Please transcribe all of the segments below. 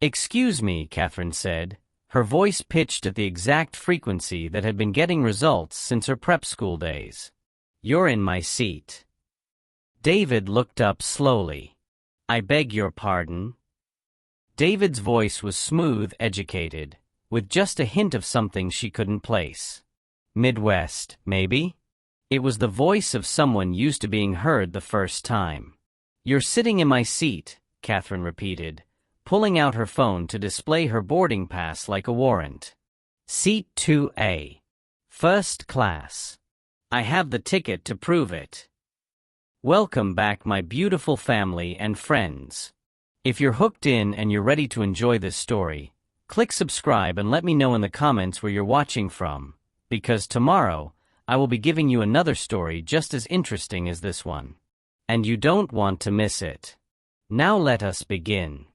"Excuse me," Catherine said, her voice pitched at the exact frequency that had been getting results since her prep school days. "You're in my seat." David looked up slowly. "I beg your pardon?" David's voice was smooth, educated, with just a hint of something she couldn't place. Midwest, maybe? It was the voice of someone used to being heard the first time. "You're sitting in my seat," Catherine repeated, pulling out her phone to display her boarding pass like a warrant. "Seat 2A. First class. I have the ticket to prove it. Welcome back, my beautiful family and friends. If you're hooked in and you're ready to enjoy this story, click subscribe and let me know in the comments where you're watching from, because tomorrow, I will be giving you another story just as interesting as this one. And you don't want to miss it. Now let us begin.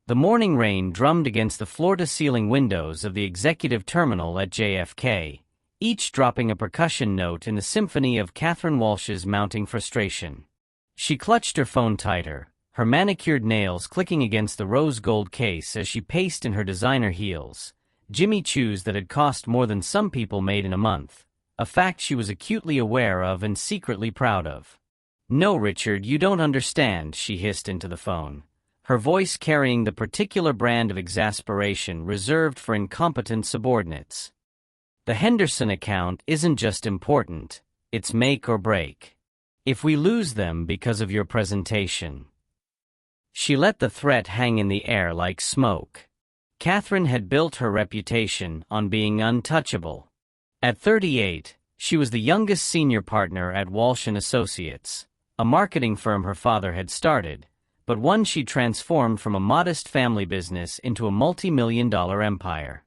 The morning rain drummed against the floor-to-ceiling windows of the executive terminal at JFK, each dropping a percussion note in the symphony of Catherine Walsh's mounting frustration. She clutched her phone tighter, her manicured nails clicking against the rose-gold case as she paced in her designer heels, Jimmy Choos that had cost more than some people made in a month, a fact she was acutely aware of and secretly proud of. "No, Richard, you don't understand," she hissed into the phone, her voice carrying the particular brand of exasperation reserved for incompetent subordinates. "The Henderson account isn't just important, it's make or break. If we lose them because of your presentation." She let the threat hang in the air like smoke. Catherine had built her reputation on being untouchable. At 38, she was the youngest senior partner at Walsh & Associates, a marketing firm her father had started, but one she transformed from a modest family business into a multi-million-dollar empire.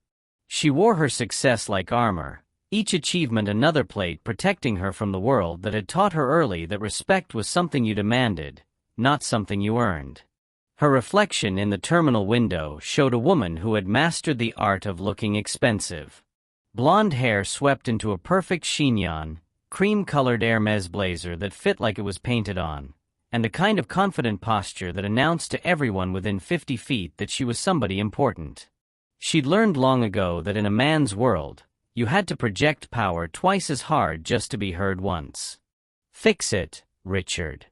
She wore her success like armor, each achievement another plate protecting her from the world that had taught her early that respect was something you demanded, not something you earned. Her reflection in the terminal window showed a woman who had mastered the art of looking expensive. Blonde hair swept into a perfect chignon, cream-colored Hermes blazer that fit like it was painted on, and the kind of confident posture that announced to everyone within 50 feet that she was somebody important. She'd learned long ago that in a man's world, you had to project power twice as hard just to be heard once. "Fix it, Richard.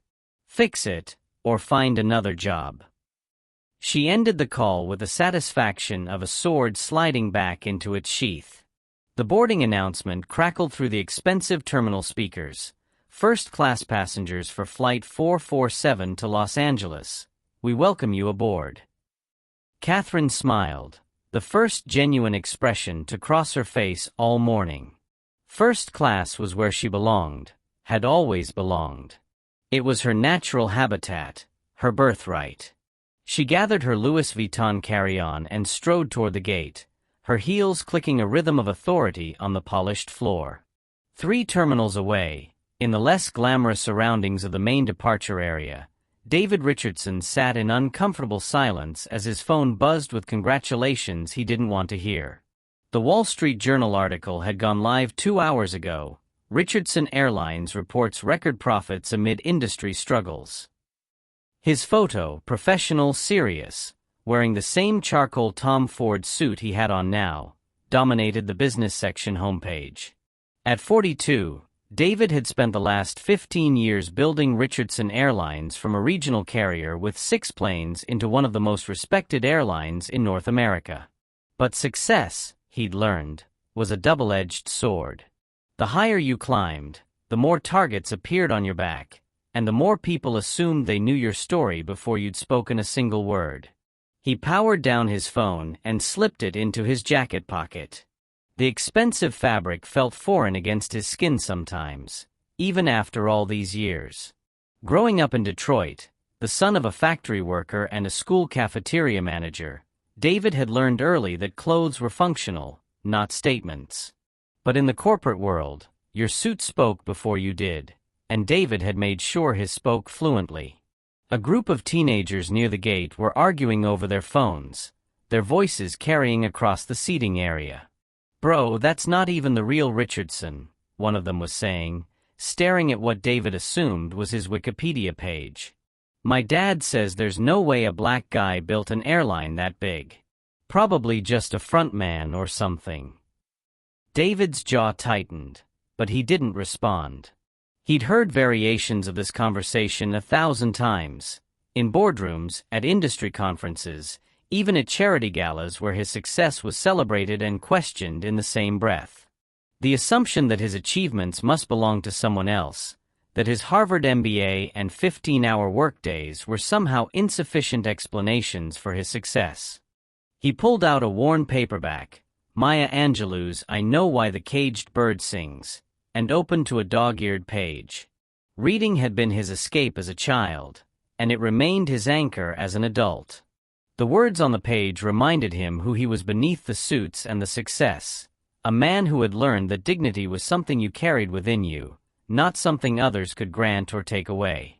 Fix it, or find another job." She ended the call with the satisfaction of a sword sliding back into its sheath. The boarding announcement crackled through the expensive terminal speakers. "First-class passengers for Flight 447 to Los Angeles. We welcome you aboard." Catherine smiled, the first genuine expression to cross her face all morning. First class was where she belonged, had always belonged. It was her natural habitat, her birthright. She gathered her Louis Vuitton carry-on and strode toward the gate, her heels clicking a rhythm of authority on the polished floor. 3 terminals away, in the less glamorous surroundings of the main departure area, David Richardson sat in uncomfortable silence as his phone buzzed with congratulations he didn't want to hear. The Wall Street Journal article had gone live 2 hours ago. Richardson Airlines reports record profits amid industry struggles. His photo, professional, serious, wearing the same charcoal Tom Ford suit he had on now, dominated the business section homepage. At 42, David had spent the last 15 years building Richardson Airlines from a regional carrier with 6 planes into one of the most respected airlines in North America. But success, he'd learned, was a double-edged sword. The higher you climbed, the more targets appeared on your back, and the more people assumed they knew your story before you'd spoken a single word. He powered down his phone and slipped it into his jacket pocket. The expensive fabric felt foreign against his skin sometimes, even after all these years. Growing up in Detroit, the son of a factory worker and a school cafeteria manager, David had learned early that clothes were functional, not statements. But in the corporate world, your suit spoke before you did, and David had made sure his spoke fluently. A group of teenagers near the gate were arguing over their phones, their voices carrying across the seating area. "Bro, that's not even the real Richardson," one of them was saying, staring at what David assumed was his Wikipedia page. My dad says there's no way a black guy built an airline that big. Probably just a front man or something. David's jaw tightened, but he didn't respond. He'd heard variations of this conversation 1,000 times, in boardrooms, at industry conferences, even at charity galas where his success was celebrated and questioned in the same breath. The assumption that his achievements must belong to someone else, that his Harvard MBA and 15-hour workdays were somehow insufficient explanations for his success. He pulled out a worn paperback, Maya Angelou's I Know Why the Caged Bird Sings, and opened to a dog-eared page. Reading had been his escape as a child, and it remained his anchor as an adult. The words on the page reminded him who he was beneath the suits and the success, a man who had learned that dignity was something you carried within you, not something others could grant or take away.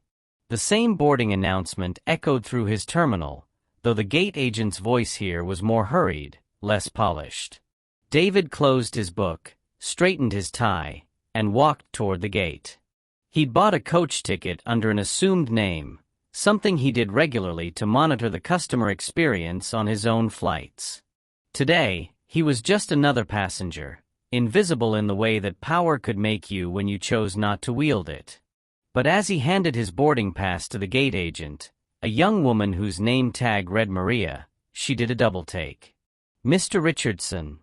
The same boarding announcement echoed through his terminal, though the gate agent's voice here was more hurried, less polished. David closed his book, straightened his tie, and walked toward the gate. He'd bought a coach ticket under an assumed name, something he did regularly to monitor the customer experience on his own flights. Today, he was just another passenger, invisible in the way that power could make you when you chose not to wield it. But as he handed his boarding pass to the gate agent, a young woman whose name tag read Maria, she did a double-take. "Mr. Richardson,"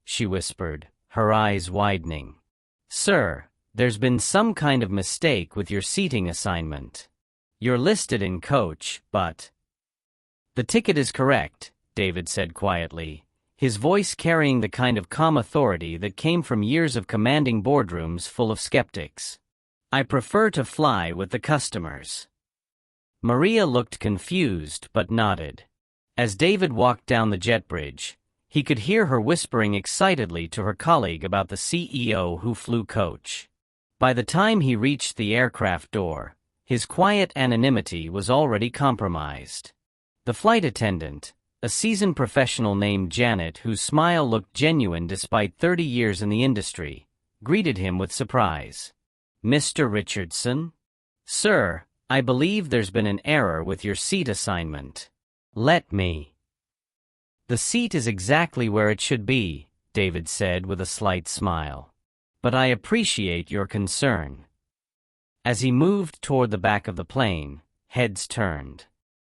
she whispered, her eyes widening. "Sir, there's been some kind of mistake with your seating assignment. You're listed in coach, but—" "The ticket is correct," David said quietly, his voice carrying the kind of calm authority that came from years of commanding boardrooms full of skeptics. "I prefer to fly with the customers." Maria looked confused but nodded. As David walked down the jet bridge, he could hear her whispering excitedly to her colleague about the CEO who flew coach. By the time he reached the aircraft door, his quiet anonymity was already compromised. The flight attendant, a seasoned professional named Janet whose smile looked genuine despite 30 years in the industry, greeted him with surprise. "Mr. Richardson? Sir, I believe there's been an error with your seat assignment. Let me—" "The seat is exactly where it should be," David said with a slight smile. "But I appreciate your concern." As he moved toward the back of the plane, heads turned.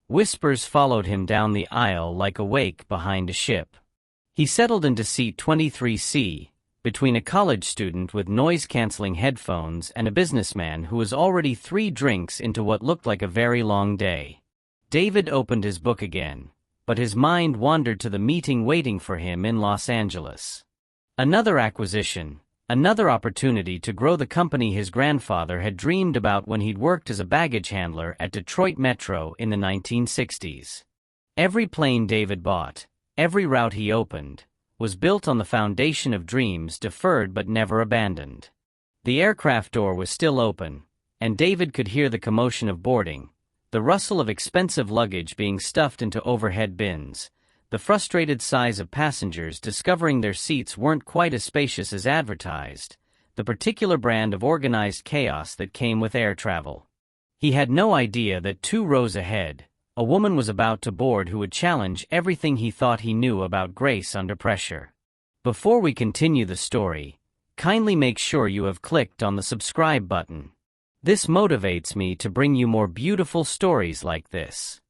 Whispers followed him down the aisle like a wake behind a ship. He settled into seat 23C, between a college student with noise-canceling headphones and a businessman who was already 3 drinks into what looked like a very long day. David opened his book again, but his mind wandered to the meeting waiting for him in Los Angeles. Another acquisition, another opportunity to grow the company his grandfather had dreamed about when he'd worked as a baggage handler at Detroit Metro in the 1960s. Every plane David bought, every route he opened, was built on the foundation of dreams deferred but never abandoned. The aircraft door was still open, and David could hear the commotion of boarding, the rustle of expensive luggage being stuffed into overhead bins, the frustrated sighs of passengers discovering their seats weren't quite as spacious as advertised, the particular brand of organized chaos that came with air travel. He had no idea that 2 rows ahead, a woman was about to board who would challenge everything he thought he knew about grace under pressure. Before we continue the story, kindly make sure you have clicked on the subscribe button. This motivates me to bring you more beautiful stories like this.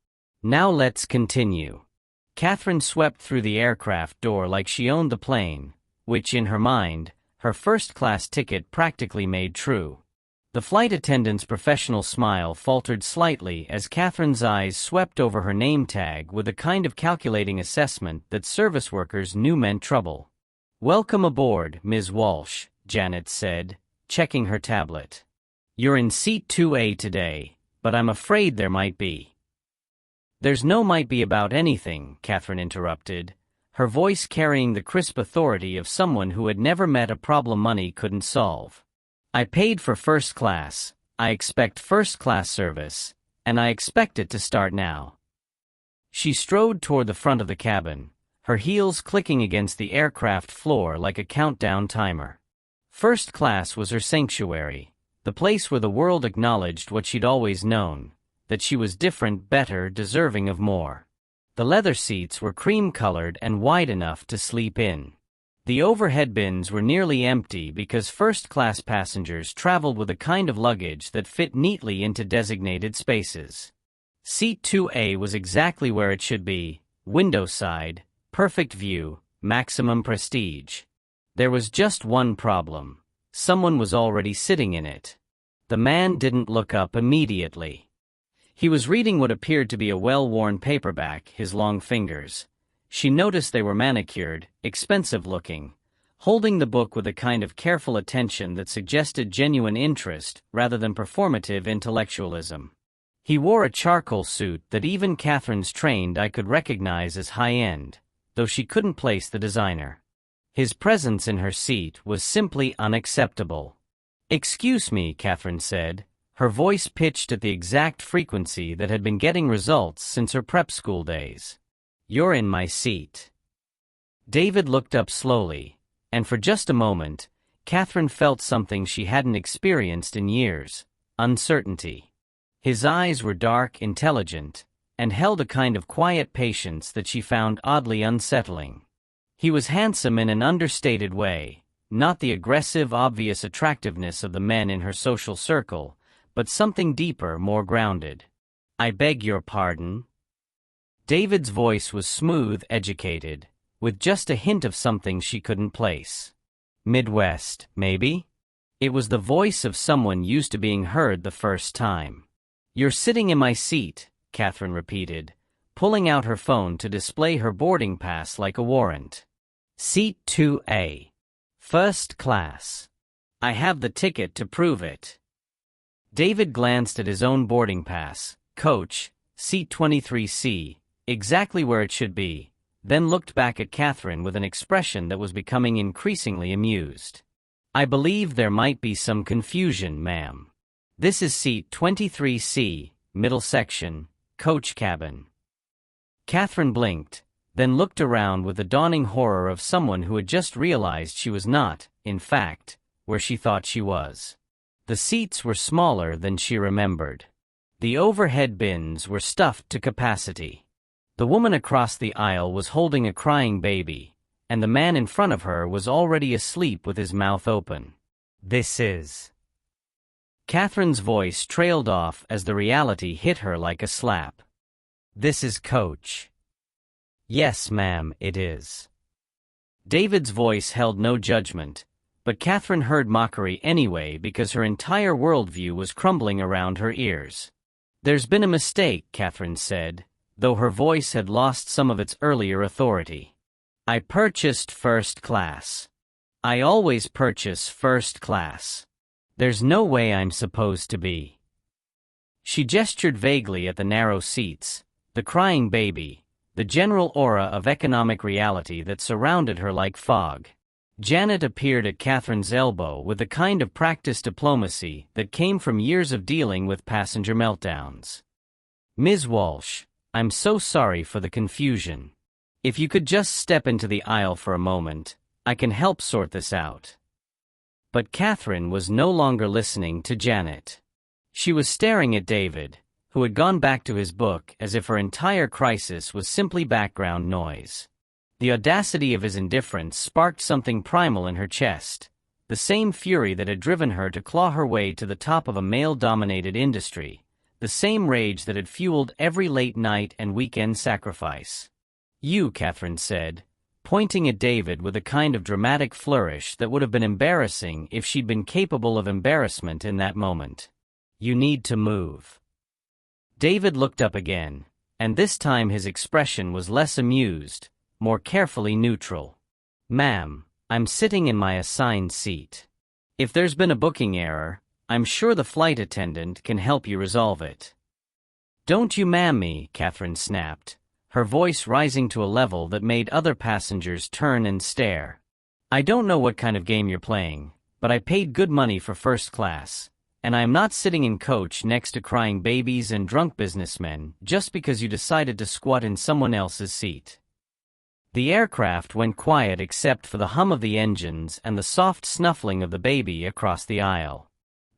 Now let's continue. Catherine swept through the aircraft door like she owned the plane, which in her mind, her first-class ticket practically made true. The flight attendant's professional smile faltered slightly as Catherine's eyes swept over her name tag with a kind of calculating assessment that service workers knew meant trouble. "Welcome aboard, Ms. Walsh," Janet said, checking her tablet. "You're in seat 2A today, but I'm afraid there might be—" "There's no might be about anything," Catherine interrupted, her voice carrying the crisp authority of someone who had never met a problem money couldn't solve. "I paid for first class, I expect first-class service, and I expect it to start now." She strode toward the front of the cabin, her heels clicking against the aircraft floor like a countdown timer. First class was her sanctuary, the place where the world acknowledged what she'd always known, that she was different, better, deserving of more. The leather seats were cream-colored and wide enough to sleep in. The overhead bins were nearly empty because first-class passengers traveled with a kind of luggage that fit neatly into designated spaces. Seat 2A was exactly where it should be, window side, perfect view, maximum prestige. There was just one problem. Someone was already sitting in it. The man didn't look up immediately. He was reading what appeared to be a well-worn paperback, his long fingers. She noticed they were manicured, expensive-looking, holding the book with a kind of careful attention that suggested genuine interest rather than performative intellectualism. He wore a charcoal suit that even Catherine's trained eye could recognize as high-end, though she couldn't place the designer. His presence in her seat was simply unacceptable. "Excuse me," Catherine said, her voice pitched at the exact frequency that had been getting results since her prep school days. "You're in my seat." David looked up slowly, and for just a moment, Catherine felt something she hadn't experienced in years: uncertainty. His eyes were dark, intelligent, and held a kind of quiet patience that she found oddly unsettling. He was handsome in an understated way, not the aggressive, obvious attractiveness of the men in her social circle, but something deeper, more grounded. "I beg your pardon?" David's voice was smooth, educated, with just a hint of something she couldn't place. "Midwest, maybe?" It was the voice of someone used to being heard the first time. "You're sitting in my seat," Catherine repeated, pulling out her phone to display her boarding pass like a warrant. "Seat 2A. First class. I have the ticket to prove it." David glanced at his own boarding pass, coach, seat 23C, exactly where it should be, then looked back at Catherine with an expression that was becoming increasingly amused. "I believe there might be some confusion, ma'am. This is seat 23C, middle section, coach cabin." Catherine blinked, then looked around with the dawning horror of someone who had just realized she was not, in fact, where she thought she was. The seats were smaller than she remembered. The overhead bins were stuffed to capacity. The woman across the aisle was holding a crying baby, and the man in front of her was already asleep with his mouth open. "This is..." Catherine's voice trailed off as the reality hit her like a slap. "This is coach." "Yes, ma'am, it is." David's voice held no judgment, but Catherine heard mockery anyway because her entire worldview was crumbling around her ears. "There's been a mistake," Catherine said, though her voice had lost some of its earlier authority. "I purchased first class. I always purchase first class. There's no way I'm supposed to be." She gestured vaguely at the narrow seats, the crying baby, the general aura of economic reality that surrounded her like fog. Janet appeared at Catherine's elbow with the kind of practiced diplomacy that came from years of dealing with passenger meltdowns. "Ms. Walsh, I'm so sorry for the confusion. If you could just step into the aisle for a moment, I can help sort this out." But Catherine was no longer listening to Janet. She was staring at David, who had gone back to his book as if her entire crisis was simply background noise. The audacity of his indifference sparked something primal in her chest, the same fury that had driven her to claw her way to the top of a male-dominated industry, the same rage that had fueled every late night and weekend sacrifice. "You," Catherine said, pointing at David with a kind of dramatic flourish that would have been embarrassing if she'd been capable of embarrassment in that moment. "You need to move." David looked up again, and this time his expression was less amused, more carefully neutral. "Ma'am, I'm sitting in my assigned seat. If there's been a booking error, I'm sure the flight attendant can help you resolve it." "Don't you ma'am me," Catherine snapped, her voice rising to a level that made other passengers turn and stare. "I don't know what kind of game you're playing, but I paid good money for first class, and I am not sitting in coach next to crying babies and drunk businessmen just because you decided to squat in someone else's seat." The aircraft went quiet except for the hum of the engines and the soft snuffling of the baby across the aisle.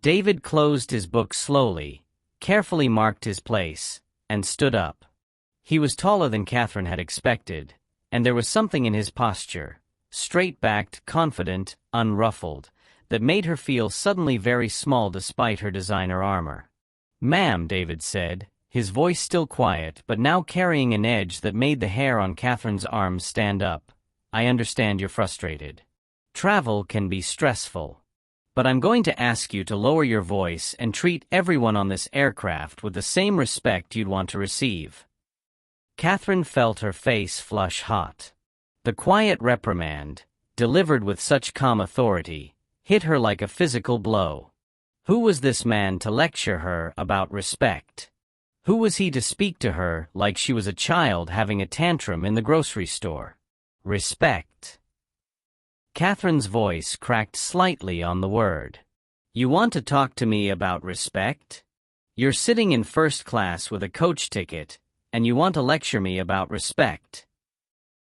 David closed his book slowly, carefully marked his place, and stood up. He was taller than Catherine had expected, and there was something in his posture, straight-backed, confident, unruffled, that made her feel suddenly very small despite her designer armor. "Ma'am," David said, his voice still quiet but now carrying an edge that made the hair on Catherine's arms stand up, "I understand you're frustrated. Travel can be stressful. But I'm going to ask you to lower your voice and treat everyone on this aircraft with the same respect you'd want to receive." Catherine felt her face flush hot. The quiet reprimand, delivered with such calm authority, hit her like a physical blow. Who was this man to lecture her about respect? Who was he to speak to her like she was a child having a tantrum in the grocery store? Respect. Catherine's voice cracked slightly on the word. "You want to talk to me about respect? You're sitting in first class with a coach ticket, and you want to lecture me about respect?"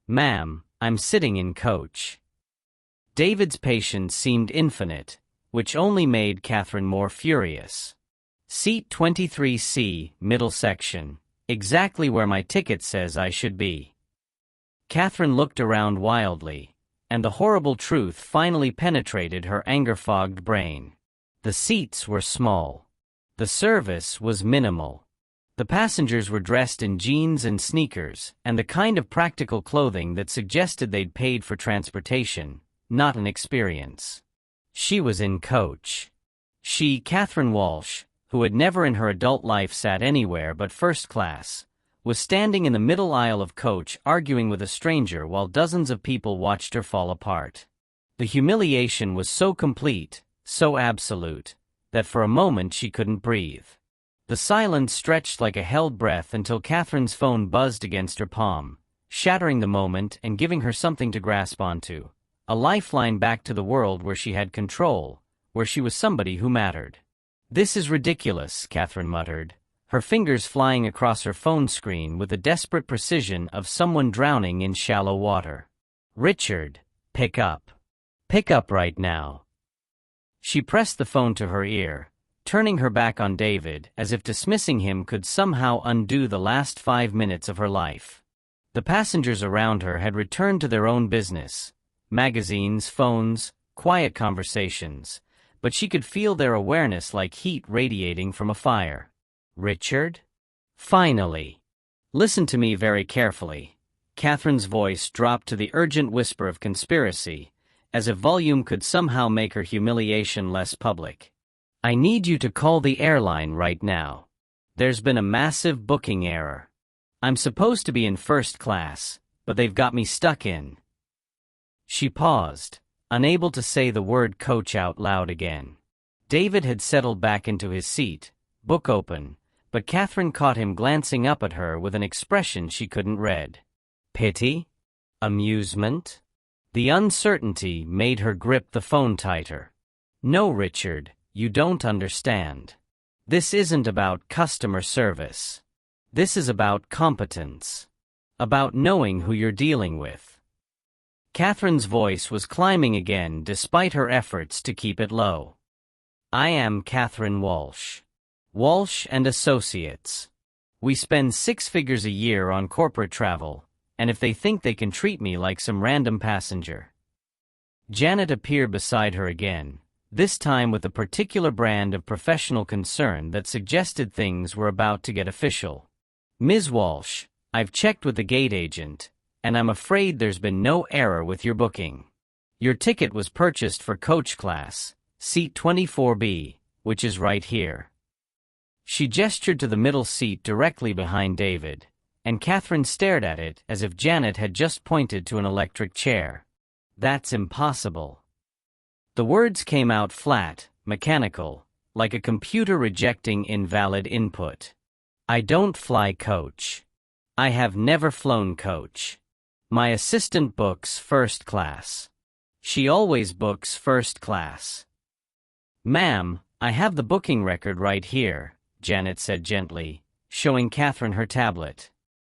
"Ma'am, I'm sitting in coach." David's patience seemed infinite, which only made Catherine more furious. "Seat 23C, middle section, exactly where my ticket says I should be." Catherine looked around wildly, and the horrible truth finally penetrated her anger-fogged brain. The seats were small. The service was minimal. The passengers were dressed in jeans and sneakers, and the kind of practical clothing that suggested they'd paid for transportation, not an experience. She was in coach. She, Catherine Walsh, who had never in her adult life sat anywhere but first class, was standing in the middle aisle of coach arguing with a stranger while dozens of people watched her fall apart. The humiliation was so complete, so absolute, that for a moment she couldn't breathe. The silence stretched like a held breath until Catherine's phone buzzed against her palm, shattering the moment and giving her something to grasp onto, a lifeline back to the world where she had control, where she was somebody who mattered. "This is ridiculous," Catherine muttered, her fingers flying across her phone screen with the desperate precision of someone drowning in shallow water. "Richard, pick up. Pick up right now." She pressed the phone to her ear, turning her back on David as if dismissing him could somehow undo the last 5 minutes of her life. The passengers around her had returned to their own business, magazines, phones, quiet conversations, but she could feel their awareness like heat radiating from a fire. "Richard? Finally. Listen to me very carefully." Catherine's voice dropped to the urgent whisper of conspiracy, as if volume could somehow make her humiliation less public. "I need you to call the airline right now. There's been a massive booking error. I'm supposed to be in first class, but they've got me stuck in." She paused, unable to say the word coach out loud again. David had settled back into his seat, book open, but Catherine caught him glancing up at her with an expression she couldn't read. Pity? Amusement? The uncertainty made her grip the phone tighter. "No, Richard, you don't understand. This isn't about customer service. This is about competence. About knowing who you're dealing with." Catherine's voice was climbing again despite her efforts to keep it low. "I am Catherine Walsh. Walsh and Associates. We spend 6 figures a year on corporate travel, and if they think they can treat me like some random passenger." Janet appeared beside her again, this time with a particular brand of professional concern that suggested things were about to get official. "Ms. Walsh, I've checked with the gate agent, and I'm afraid there's been no error with your booking. Your ticket was purchased for coach class, seat 24B, which is right here." She gestured to the middle seat directly behind David, and Catherine stared at it as if Janet had just pointed to an electric chair. "That's impossible." The words came out flat, mechanical, like a computer rejecting invalid input. "I don't fly coach. I have never flown coach. My assistant books first class. She always books first class." "Ma'am, I have the booking record right here," Janet said gently, showing Catherine her tablet.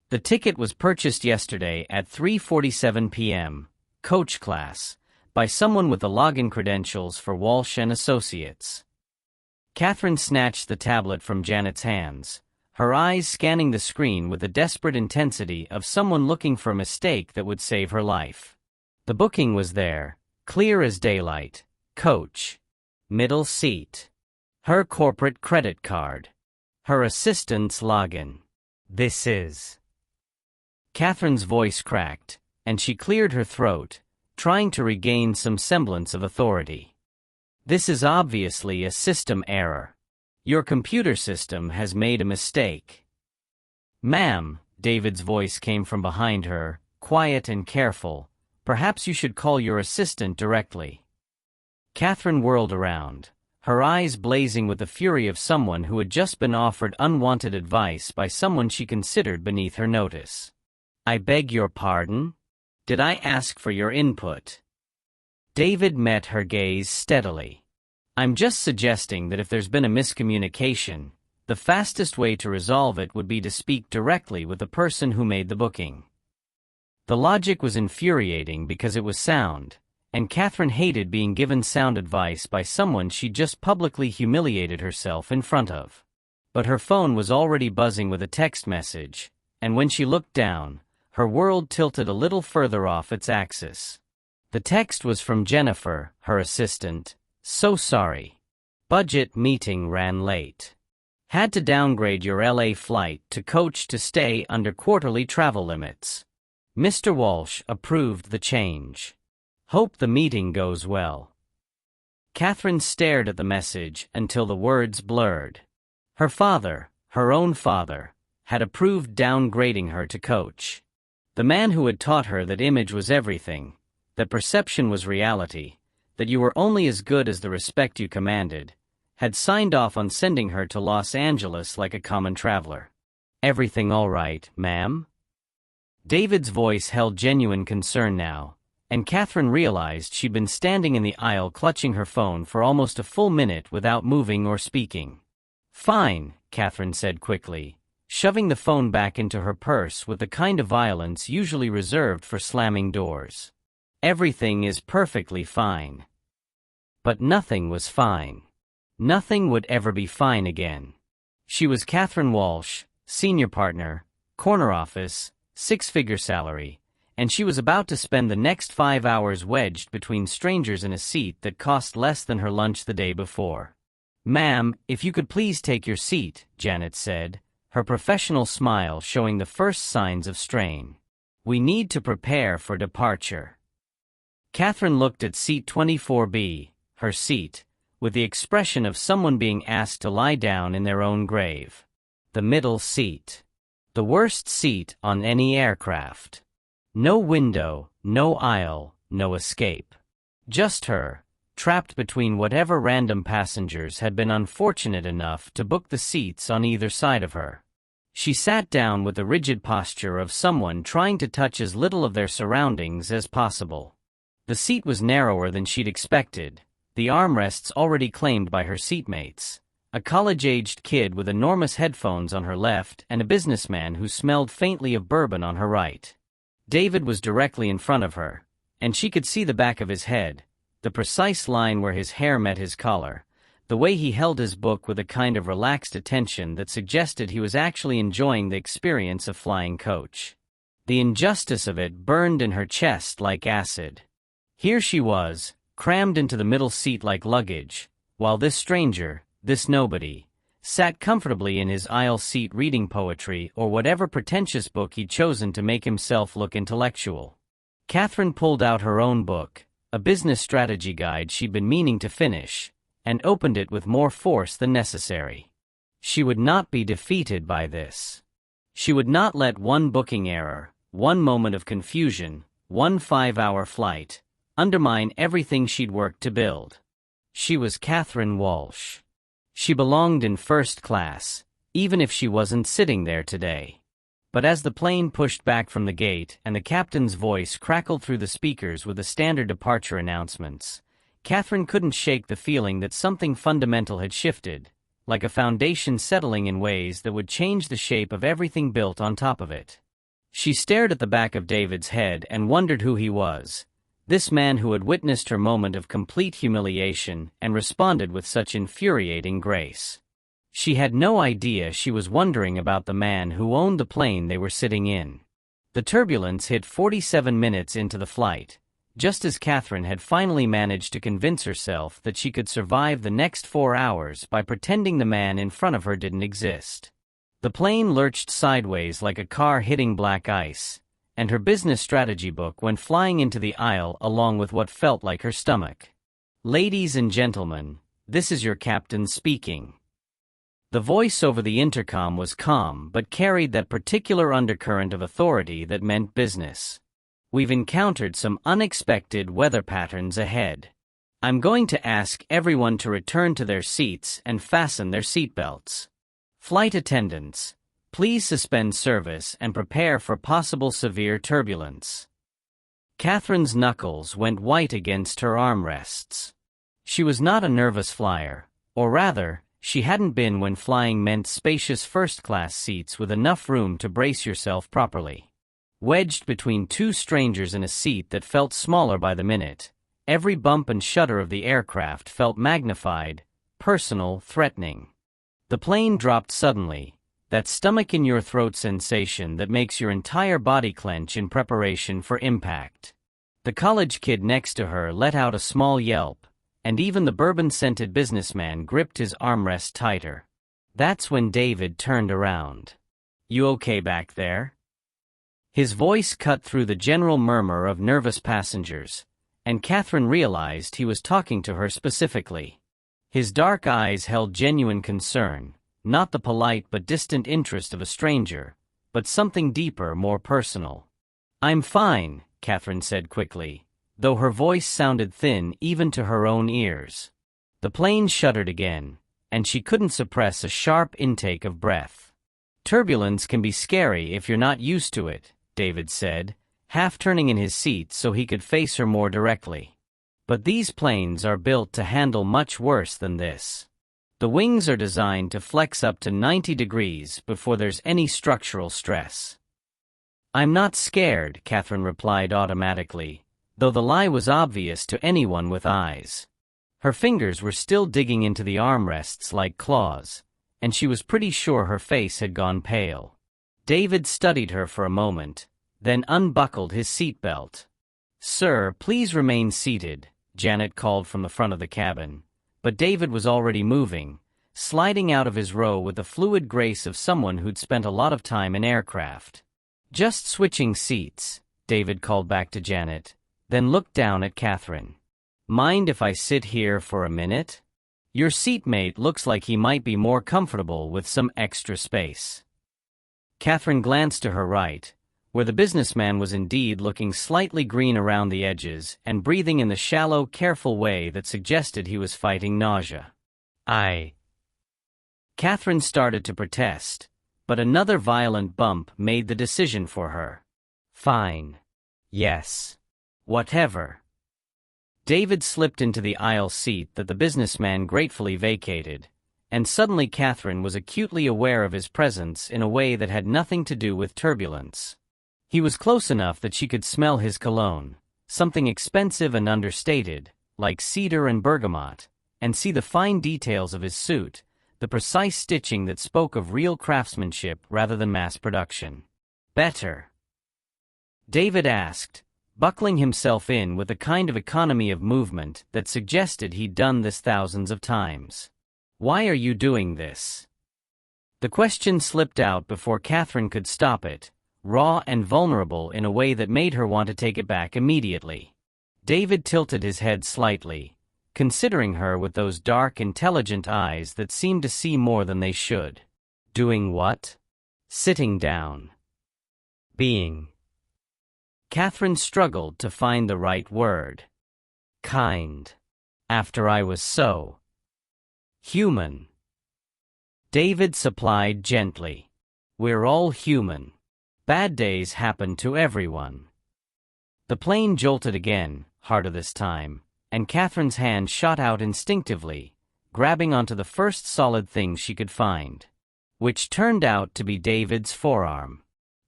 "The ticket was purchased yesterday at 3:47 p.m., coach class, by someone with the login credentials for Walsh and Associates." Catherine snatched the tablet from Janet's hands, her eyes scanning the screen with the desperate intensity of someone looking for a mistake that would save her life. The booking was there, clear as daylight. Coach. Middle seat. Her corporate credit card. Her assistant's login. This is... Catherine's voice cracked, and she cleared her throat, trying to regain some semblance of authority. This is obviously a system error. Your computer system has made a mistake. Ma'am, David's voice came from behind her, quiet and careful. Perhaps you should call your assistant directly. Catherine whirled around, her eyes blazing with the fury of someone who had just been offered unwanted advice by someone she considered beneath her notice. I beg your pardon? Did I ask for your input? David met her gaze steadily. I'm just suggesting that if there's been a miscommunication, the fastest way to resolve it would be to speak directly with the person who made the booking. The logic was infuriating because it was sound, and Catherine hated being given sound advice by someone she just publicly humiliated herself in front of. But her phone was already buzzing with a text message, and when she looked down, her world tilted a little further off its axis. The text was from Jennifer, her assistant. So sorry. Budget meeting ran late. Had to downgrade your LA flight to coach to stay under quarterly travel limits. Mr. Walsh approved the change. Hope the meeting goes well. Catherine stared at the message until the words blurred. Her father, her own father, had approved downgrading her to coach. The man who had taught her that image was everything, that perception was reality, that you were only as good as the respect you commanded, had signed off on sending her to Los Angeles like a common traveler. Everything all right, ma'am? David's voice held genuine concern now, and Catherine realized she'd been standing in the aisle clutching her phone for almost a full minute without moving or speaking. Fine, Catherine said quickly, shoving the phone back into her purse with the kind of violence usually reserved for slamming doors. Everything is perfectly fine. But nothing was fine. Nothing would ever be fine again. She was Catherine Walsh, senior partner, corner office, six-figure salary, and she was about to spend the next 5 hours wedged between strangers in a seat that cost less than her lunch the day before. Ma'am, if you could please take your seat, Janet said, her professional smile showing the first signs of strain. We need to prepare for departure. Catherine looked at seat 24B, her seat, with the expression of someone being asked to lie down in their own grave. The middle seat. The worst seat on any aircraft. No window, no aisle, no escape. Just her, trapped between whatever random passengers had been unfortunate enough to book the seats on either side of her. She sat down with the rigid posture of someone trying to touch as little of their surroundings as possible. The seat was narrower than she'd expected, the armrests already claimed by her seatmates, a college-aged kid with enormous headphones on her left and a businessman who smelled faintly of bourbon on her right. David was directly in front of her, and she could see the back of his head, the precise line where his hair met his collar, the way he held his book with a kind of relaxed attention that suggested he was actually enjoying the experience of flying coach. The injustice of it burned in her chest like acid. Here she was, crammed into the middle seat like luggage, while this stranger, this nobody, sat comfortably in his aisle seat reading poetry or whatever pretentious book he'd chosen to make himself look intellectual. Catherine pulled out her own book, a business strategy guide she'd been meaning to finish, and opened it with more force than necessary. She would not be defeated by this. She would not let one booking error, one moment of confusion, one 5-hour flight, undermine everything she'd worked to build. She was Catherine Walsh. She belonged in first class, even if she wasn't sitting there today. But as the plane pushed back from the gate and the captain's voice crackled through the speakers with the standard departure announcements, Catherine couldn't shake the feeling that something fundamental had shifted, like a foundation settling in ways that would change the shape of everything built on top of it. She stared at the back of David's head and wondered who he was, This man who had witnessed her moment of complete humiliation and responded with such infuriating grace. She had no idea she was wondering about the man who owned the plane they were sitting in. The turbulence hit 47 minutes into the flight, just as Catherine had finally managed to convince herself that she could survive the next 4 hours by pretending the man in front of her didn't exist. The plane lurched sideways like a car hitting black ice, and her business strategy book went flying into the aisle along with what felt like her stomach. "Ladies and gentlemen, this is your captain speaking." The voice over the intercom was calm but carried that particular undercurrent of authority that meant business. "We've encountered some unexpected weather patterns ahead. I'm going to ask everyone to return to their seats and fasten their seatbelts. Flight attendants, please suspend service and prepare for possible severe turbulence." Catherine's knuckles went white against her armrests. She was not a nervous flyer, or rather, she hadn't been when flying meant spacious first-class seats with enough room to brace yourself properly. Wedged between two strangers in a seat that felt smaller by the minute, every bump and shudder of the aircraft felt magnified, personal, threatening. The plane dropped suddenly, that stomach-in-your-throat sensation that makes your entire body clench in preparation for impact. The college kid next to her let out a small yelp, and even the bourbon-scented businessman gripped his armrest tighter. That's when David turned around. "You okay back there?" His voice cut through the general murmur of nervous passengers, and Catherine realized he was talking to her specifically. His dark eyes held genuine concern, not the polite but distant interest of a stranger, but something deeper, more personal. "I'm fine," Catherine said quickly, though her voice sounded thin even to her own ears. The plane shuddered again, and she couldn't suppress a sharp intake of breath. "Turbulence can be scary if you're not used to it," David said, half turning in his seat so he could face her more directly. "But these planes are built to handle much worse than this. The wings are designed to flex up to 90 degrees before there's any structural stress." "I'm not scared," Catherine replied automatically, though the lie was obvious to anyone with eyes. Her fingers were still digging into the armrests like claws, and she was pretty sure her face had gone pale. David studied her for a moment, then unbuckled his seatbelt. "Sir, please remain seated," Janet called from the front of the cabin, but David was already moving, sliding out of his row with the fluid grace of someone who'd spent a lot of time in aircraft. "Just switching seats," David called back to Janet, then looked down at Catherine. "Mind if I sit here for a minute? Your seatmate looks like he might be more comfortable with some extra space." Catherine glanced to her right, where the businessman was indeed looking slightly green around the edges and breathing in the shallow, careful way that suggested he was fighting nausea. Catherine started to protest, but another violent bump made the decision for her. "Fine. Yes. Whatever." David slipped into the aisle seat that the businessman gratefully vacated, and suddenly Catherine was acutely aware of his presence in a way that had nothing to do with turbulence. He was close enough that she could smell his cologne, something expensive and understated, like cedar and bergamot, and see the fine details of his suit, the precise stitching that spoke of real craftsmanship rather than mass production. "Better?" David asked, buckling himself in with a kind of economy of movement that suggested he'd done this thousands of times. "Why are you doing this?" The question slipped out before Catherine could stop it, raw and vulnerable in a way that made her want to take it back immediately. David tilted his head slightly, considering her with those dark, intelligent eyes that seemed to see more than they should. "Doing what?" "Sitting down. Being." Catherine struggled to find the right word. "Kind. After I was so human." David supplied gently. "We're all human. Bad days happen to everyone." The plane jolted again, harder this time, and Catherine's hand shot out instinctively, grabbing onto the first solid thing she could find, which turned out to be David's forearm.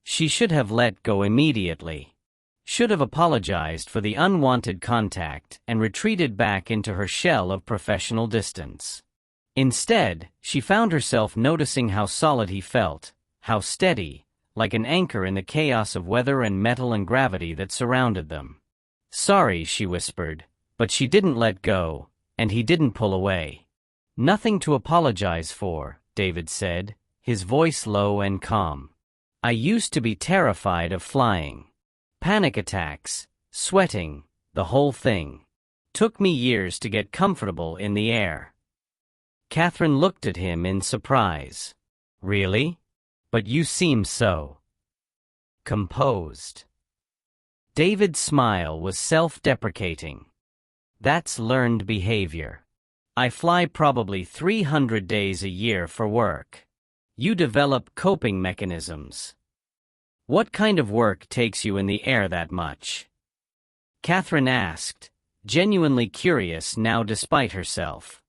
She should have let go immediately. should have apologized for the unwanted contact and retreated back into her shell of professional distance. Instead, she found herself noticing how solid he felt, how steady, like an anchor in the chaos of weather and metal and gravity that surrounded them. "Sorry," she whispered, but she didn't let go, and he didn't pull away. "Nothing to apologize for," David said, his voice low and calm. "I used to be terrified of flying. Panic attacks, sweating, the whole thing. Took me years to get comfortable in the air." Catherine looked at him in surprise. "Really? But you seem so composed." David's smile was self-deprecating. "That's learned behavior. I fly probably 300 days a year for work. You develop coping mechanisms. What kind of work takes you in the air that much?" Catherine asked, genuinely curious now despite herself.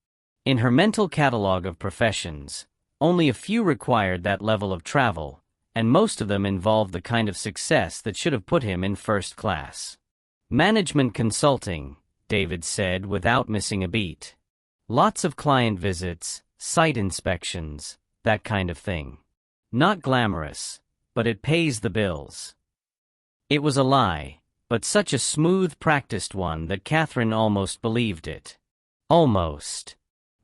In her mental catalog of professions, only a few required that level of travel, and most of them involved the kind of success that should have put him in first class. "Management consulting," David said without missing a beat. "Lots of client visits, site inspections, that kind of thing. Not glamorous, but it pays the bills." It was a lie, but such a smooth, practiced one that Catherine almost believed it. Almost.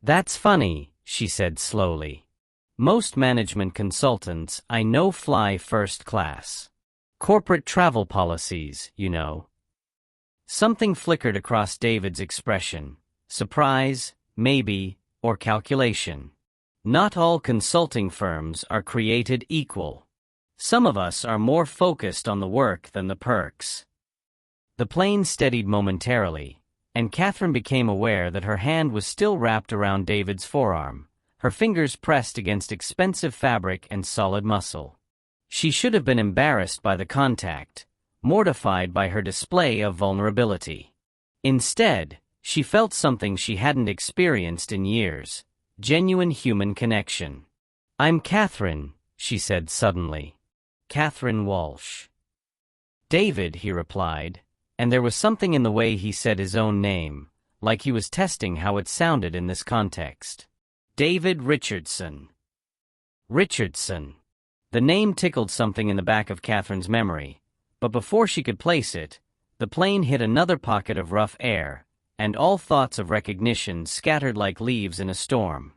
"That's funny," she said slowly. "Most management consultants I know fly first class. Corporate travel policies, you know." Something flickered across David's expression. Surprise, maybe, or calculation. Not all consulting firms are created equal. Some of us are more focused on the work than the perks. The plane steadied momentarily, and Catherine became aware that her hand was still wrapped around David's forearm, her fingers pressed against expensive fabric and solid muscle. She should have been embarrassed by the contact, mortified by her display of vulnerability. Instead, she felt something she hadn't experienced in years, genuine human connection. "I'm Catherine," she said suddenly. "Catherine Walsh." "David," he replied, and there was something in the way he said his own name, like he was testing how it sounded in this context. "David Richardson." Richardson. The name tickled something in the back of Catherine's memory, but before she could place it, the plane hit another pocket of rough air, and all thoughts of recognition scattered like leaves in a storm.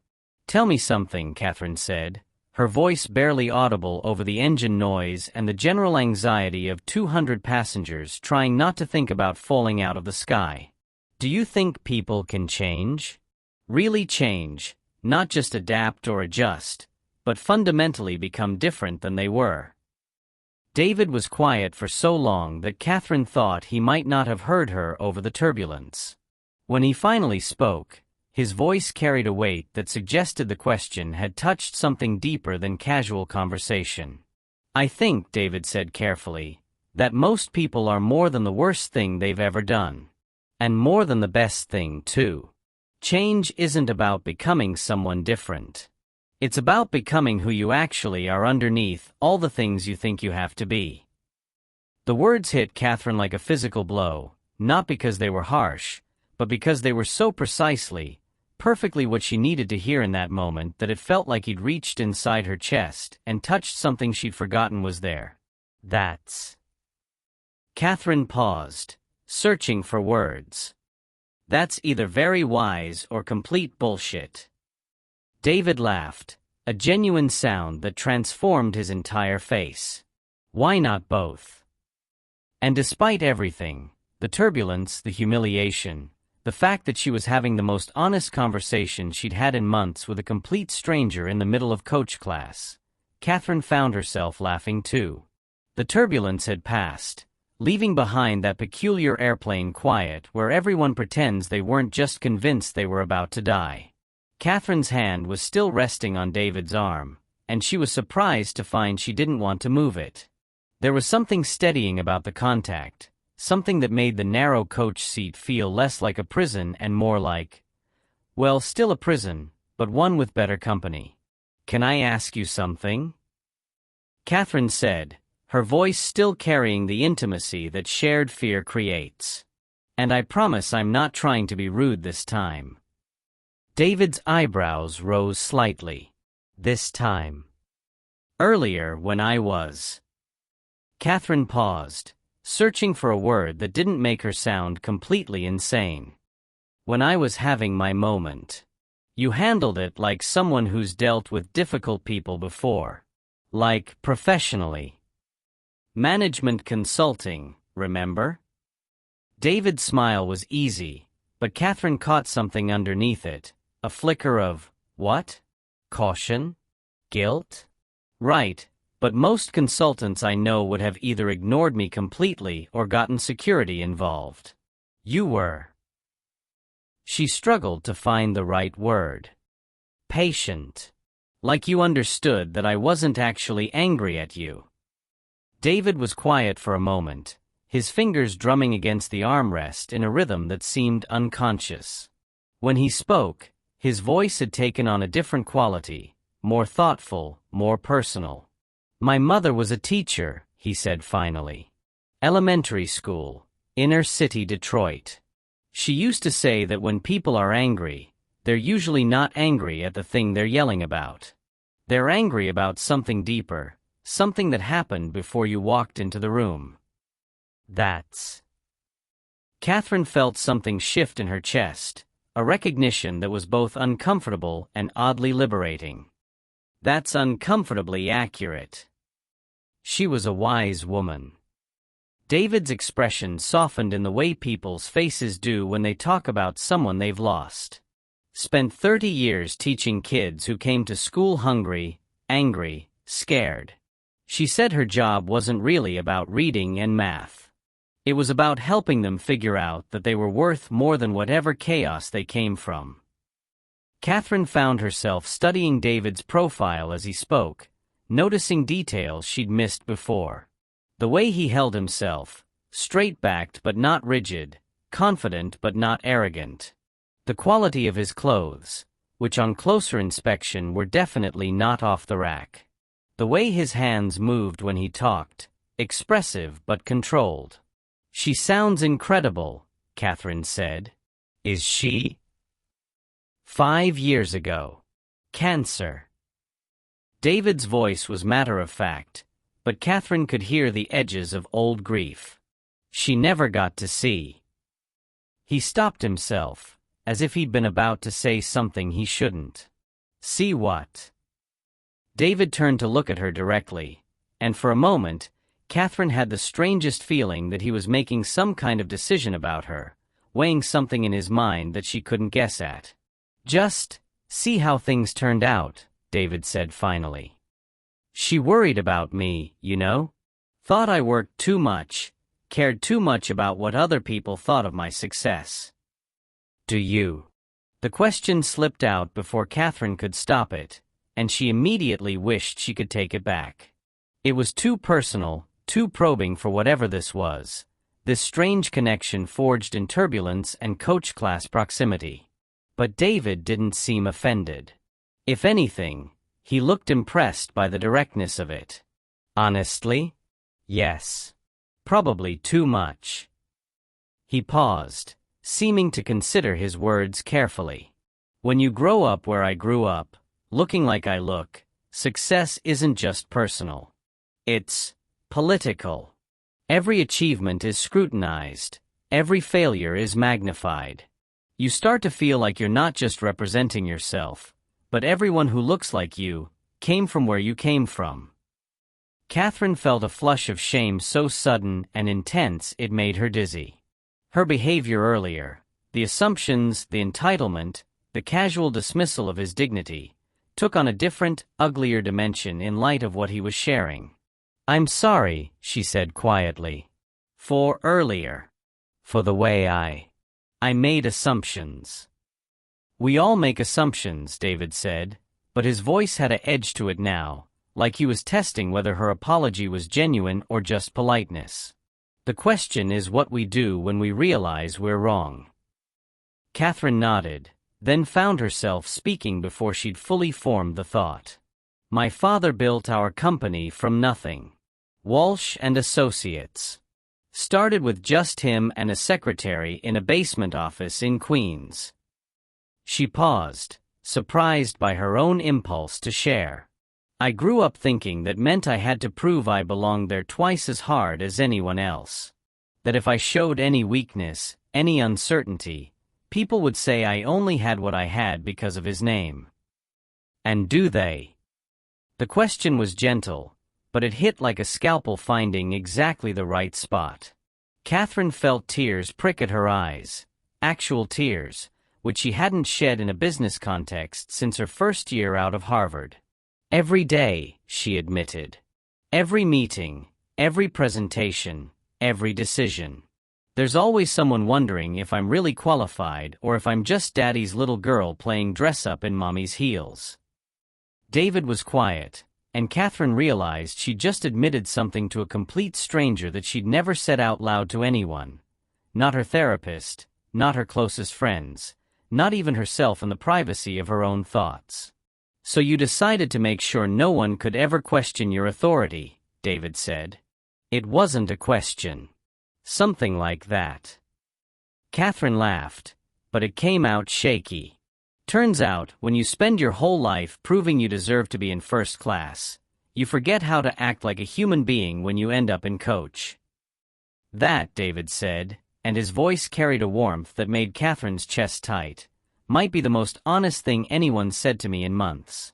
"Tell me something," Catherine said, her voice barely audible over the engine noise and the general anxiety of 200 passengers trying not to think about falling out of the sky. "Do you think people can change? Really change, not just adapt or adjust, but fundamentally become different than they were?" David was quiet for so long that Catherine thought he might not have heard her over the turbulence. When he finally spoke, his voice carried a weight that suggested the question had touched something deeper than casual conversation. "I think," David said carefully, "that most people are more than the worst thing they've ever done. And more than the best thing, too. Change isn't about becoming someone different. It's about becoming who you actually are underneath all the things you think you have to be." The words hit Catherine like a physical blow, not because they were harsh, but because they were so precisely, perfectly what she needed to hear in that moment that it felt like he'd reached inside her chest and touched something she'd forgotten was there. "That's..." Catherine paused, searching for words. "That's either very wise or complete bullshit." David laughed, a genuine sound that transformed his entire face. "Why not both?" And despite everything, the turbulence, the humiliation, the fact that she was having the most honest conversation she'd had in months with a complete stranger in the middle of coach class, Catherine found herself laughing too. The turbulence had passed, leaving behind that peculiar airplane quiet where everyone pretends they weren't just convinced they were about to die. Catherine's hand was still resting on David's arm, and she was surprised to find she didn't want to move it. There was something steadying about the contact, something that made the narrow coach seat feel less like a prison and more like, well, still a prison, but one with better company. "Can I ask you something?" Catherine said, her voice still carrying the intimacy that shared fear creates. "And I promise I'm not trying to be rude this time." David's eyebrows rose slightly. "This time." "Earlier when I was." Catherine paused, searching for a word that didn't make her sound completely insane. "When I was having my moment. You handled it like someone who's dealt with difficult people before. Like, professionally. Management consulting, remember?" David's smile was easy, but Catherine caught something underneath it, a flicker of, what? Caution? Guilt? "Right, but most consultants I know would have either ignored me completely or gotten security involved. You were." She struggled to find the right word. "Patient. Like you understood that I wasn't actually angry at you." David was quiet for a moment, his fingers drumming against the armrest in a rhythm that seemed unconscious. When he spoke, his voice had taken on a different quality, more thoughtful, more personal. "My mother was a teacher," he said finally. "Elementary school, inner city Detroit. She used to say that when people are angry, they're usually not angry at the thing they're yelling about. They're angry about something deeper, something that happened before you walked into the room." That's... Catherine felt something shift in her chest, a recognition that was both uncomfortable and oddly liberating. "That's uncomfortably accurate." She was a wise woman. David's expression softened in the way people's faces do when they talk about someone they've lost. Spent 30 years teaching kids who came to school hungry, angry, scared. She said her job wasn't really about reading and math. It was about helping them figure out that they were worth more than whatever chaos they came from. Catherine found herself studying David's profile as he spoke, noticing details she'd missed before. The way he held himself, straight-backed but not rigid, confident but not arrogant. The quality of his clothes, which on closer inspection were definitely not off the rack. The way his hands moved when he talked, expressive but controlled. "She sounds incredible," Catherine said. "Is she?" 5 years ago. Cancer. David's voice was matter-of-fact, but Catherine could hear the edges of old grief. She never got to see. He stopped himself, as if he'd been about to say something he shouldn't. "See what?" David turned to look at her directly, and for a moment, Catherine had the strangest feeling that he was making some kind of decision about her, weighing something in his mind that she couldn't guess at. "Just see how things turned out," David said finally. "She worried about me, you know? Thought I worked too much, cared too much about what other people thought of my success." "Do you?" The question slipped out before Catherine could stop it, and she immediately wished she could take it back. It was too personal, too probing for whatever this was, this strange connection forged in turbulence and coach-class proximity. But David didn't seem offended. If anything, he looked impressed by the directness of it. "Honestly? Yes. Probably too much." He paused, seeming to consider his words carefully. "When you grow up where I grew up, looking like I look, success isn't just personal. It's political. Every achievement is scrutinized, every failure is magnified. You start to feel like you're not just representing yourself, but everyone who looks like you came from where you came from." Catherine felt a flush of shame so sudden and intense it made her dizzy. Her behavior earlier, the assumptions, the entitlement, the casual dismissal of his dignity, took on a different, uglier dimension in light of what he was sharing. "I'm sorry," she said quietly. "For earlier. For the way I made assumptions." "We all make assumptions," David said, but his voice had an edge to it now, like he was testing whether her apology was genuine or just politeness. "The question is what we do when we realize we're wrong." Catherine nodded, then found herself speaking before she'd fully formed the thought. "My father built our company from nothing. Walsh and Associates. Started with just him and a secretary in a basement office in Queens. She paused, surprised by her own impulse to share. I grew up thinking that meant I had to prove I belonged there twice as hard as anyone else. That if I showed any weakness, any uncertainty, people would say I only had what I had because of his name. And do they? The question was gentle, but it hit like a scalpel finding exactly the right spot. Catherine felt tears prick at her eyes, actual tears, which she hadn't shed in a business context since her first year out of Harvard. Every day, she admitted. Every meeting, every presentation, every decision. There's always someone wondering if I'm really qualified or if I'm just daddy's little girl playing dress-up in mommy's heels. David was quiet, and Catherine realized she'd just admitted something to a complete stranger that she'd never said out loud to anyone. Not her therapist, not her closest friends, not even herself in the privacy of her own thoughts. So you decided to make sure no one could ever question your authority, David said. It wasn't a question. Something like that. Catherine laughed, but it came out shaky. Turns out, when you spend your whole life proving you deserve to be in first class, you forget how to act like a human being when you end up in coach. That, David said, and his voice carried a warmth that made Catherine's chest tight, might be the most honest thing anyone said to me in months.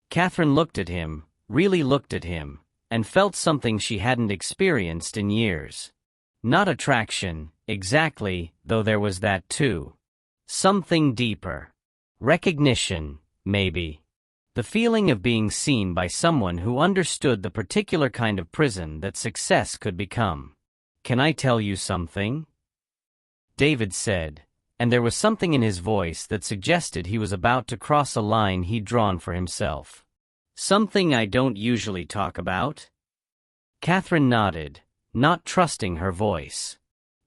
Catherine looked at him, really looked at him, and felt something she hadn't experienced in years. Not attraction, exactly, though there was that too. Something deeper. Recognition, maybe. The feeling of being seen by someone who understood the particular kind of prison that success could become. Can I tell you something? David said, and there was something in his voice that suggested he was about to cross a line he'd drawn for himself. Something I don't usually talk about? Catherine nodded, not trusting her voice.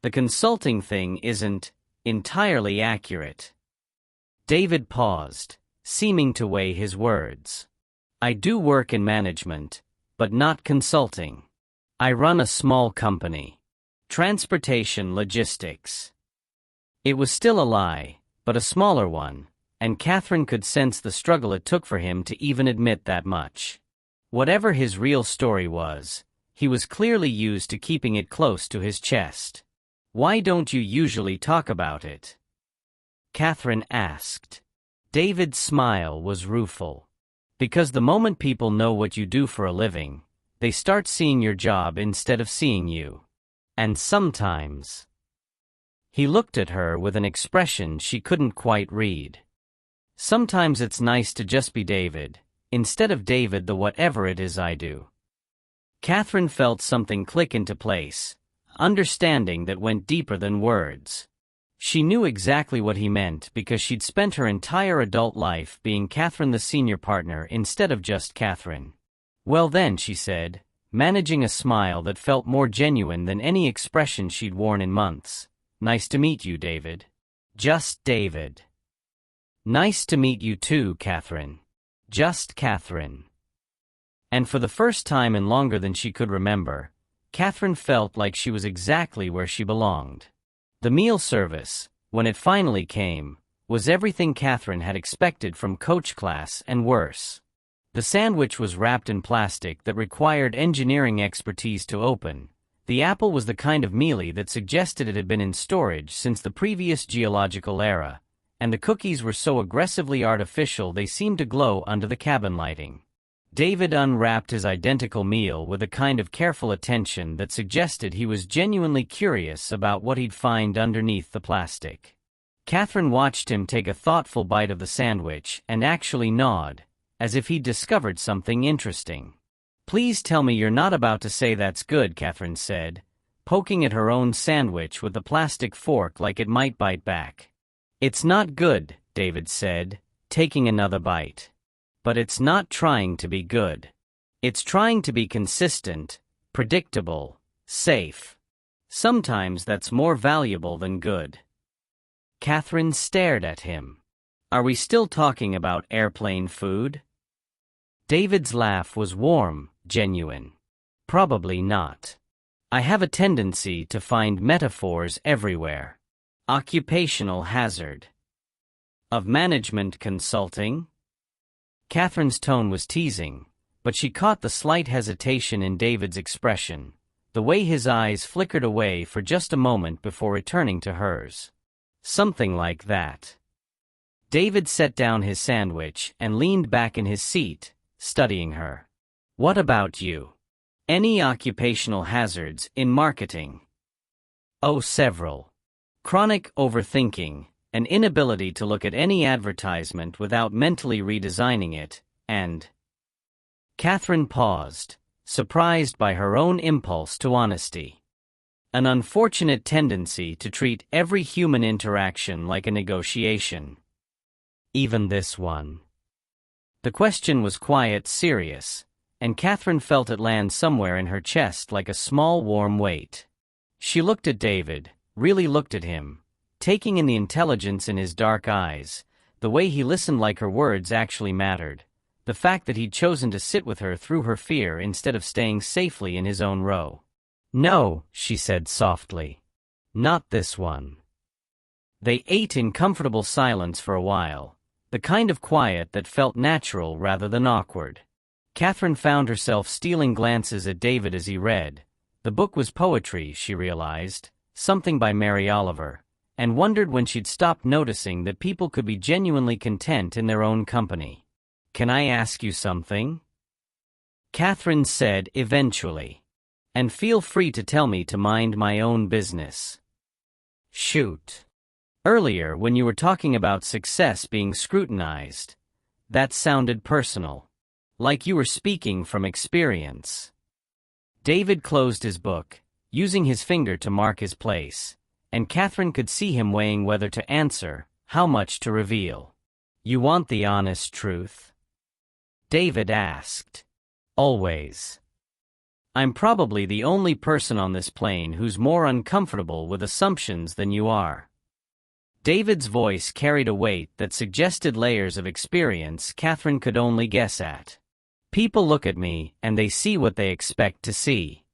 The consulting thing isn't entirely accurate. David paused, seeming to weigh his words. I do work in management, but not consulting. I run a small company. Transportation logistics. It was still a lie, but a smaller one, and Catherine could sense the struggle it took for him to even admit that much. Whatever his real story was, he was clearly used to keeping it close to his chest. Why don't you usually talk about it? Catherine asked. David's smile was rueful. Because the moment people know what you do for a living, they start seeing your job instead of seeing you. And sometimes... He looked at her with an expression she couldn't quite read. Sometimes it's nice to just be David, instead of David the whatever it is I do. Catherine felt something click into place, understanding that went deeper than words. She knew exactly what he meant because she'd spent her entire adult life being Catherine the senior partner instead of just Catherine. Well then, she said, managing a smile that felt more genuine than any expression she'd worn in months. Nice to meet you, David. Just David. Nice to meet you too, Catherine. Just Catherine. And for the first time in longer than she could remember, Catherine felt like she was exactly where she belonged. The meal service, when it finally came, was everything Catherine had expected from coach class and worse. The sandwich was wrapped in plastic that required engineering expertise to open. The apple was the kind of mealie that suggested it had been in storage since the previous geological era, and the cookies were so aggressively artificial they seemed to glow under the cabin lighting. David unwrapped his identical meal with a kind of careful attention that suggested he was genuinely curious about what he'd find underneath the plastic. Catherine watched him take a thoughtful bite of the sandwich and actually nod, as if he'd discovered something interesting. Please tell me you're not about to say that's good, Catherine said, poking at her own sandwich with the plastic fork like it might bite back. It's not good, David said, taking another bite. But it's not trying to be good. It's trying to be consistent, predictable, safe. Sometimes that's more valuable than good. Catherine stared at him. Are we still talking about airplane food? David's laugh was warm, genuine. Probably not. I have a tendency to find metaphors everywhere. Occupational hazard. Of management consulting? Catherine's tone was teasing, but she caught the slight hesitation in David's expression, the way his eyes flickered away for just a moment before returning to hers. Something like that. David set down his sandwich and leaned back in his seat, studying her. What about you? Any occupational hazards in marketing? Oh, several. Chronic overthinking, an inability to look at any advertisement without mentally redesigning it, and... Catherine paused, surprised by her own impulse to honesty. An unfortunate tendency to treat every human interaction like a negotiation. Even this one. The question was quiet, serious, and Catherine felt it land somewhere in her chest like a small warm weight. She looked at David, really looked at him, taking in the intelligence in his dark eyes, the way he listened like her words actually mattered, the fact that he'd chosen to sit with her through her fear instead of staying safely in his own row. No, she said softly. Not this one. They ate in comfortable silence for a while, the kind of quiet that felt natural rather than awkward. Catherine found herself stealing glances at David as he read. The book was poetry, she realized, something by Mary Oliver, and wondered when she'd stop noticing that people could be genuinely content in their own company. Can I ask you something? Catherine said eventually. And feel free to tell me to mind my own business. Shoot. Earlier, when you were talking about success being scrutinized, that sounded personal. Like you were speaking from experience. David closed his book, using his finger to mark his place, and Catherine could see him weighing whether to answer, how much to reveal. You want the honest truth? David asked. Always. I'm probably the only person on this plane who's more uncomfortable with assumptions than you are. David's voice carried a weight that suggested layers of experience Catherine could only guess at. People look at me, and they see what they expect to see.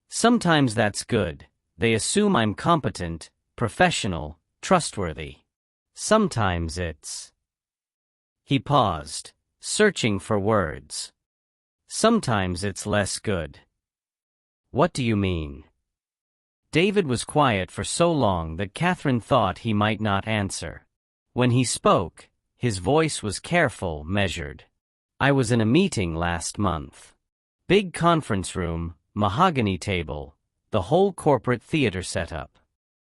Sometimes that's good. They assume I'm competent, professional, trustworthy. Sometimes it's... He paused, searching for words. Sometimes it's less good. What do you mean? David was quiet for so long that Catherine thought he might not answer. When he spoke, his voice was careful, measured. I was in a meeting last month. Big conference room, mahogany table, the whole corporate theater setup.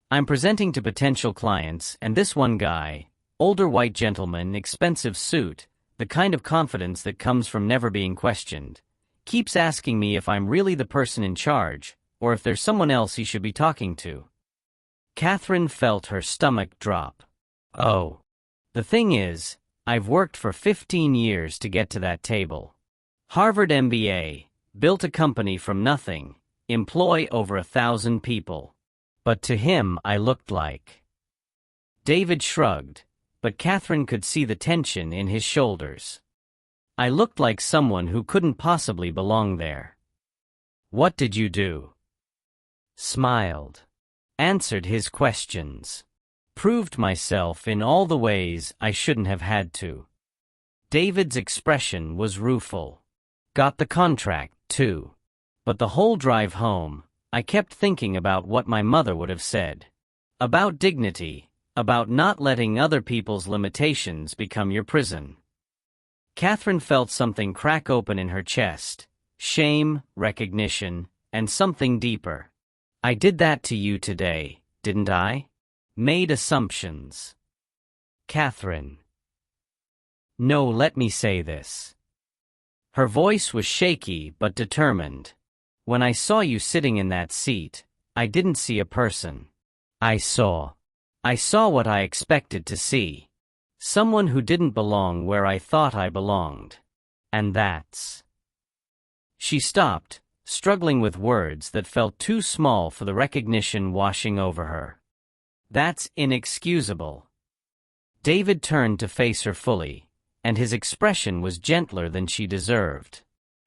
I'm presenting to potential clients, and this one guy, older white gentleman, expensive suit, the kind of confidence that comes from never being questioned, keeps asking me if I'm really the person in charge, or if there's someone else he should be talking to. Catherine felt her stomach drop. Oh. The thing is, I've worked for 15 years to get to that table. Harvard MBA, built a company from nothing, employ over 1,000 people. But to him I looked like... David shrugged, but Catherine could see the tension in his shoulders. I looked like someone who couldn't possibly belong there. What did you do? Smiled. Answered his questions. Proved myself in all the ways I shouldn't have had to. David's expression was rueful. Got the contract, too. But the whole drive home, I kept thinking about what my mother would have said. About dignity, about not letting other people's limitations become your prison. Catherine felt something crack open in her chest, shame, recognition, and something deeper. I did that to you today, didn't I? Made assumptions. Catherine. No, let me say this. Her voice was shaky but determined. When I saw you sitting in that seat, I didn't see a person. I saw what I expected to see. Someone who didn't belong where I thought I belonged. And that's... She stopped, struggling with words that felt too small for the recognition washing over her. That's inexcusable. David turned to face her fully, and his expression was gentler than she deserved.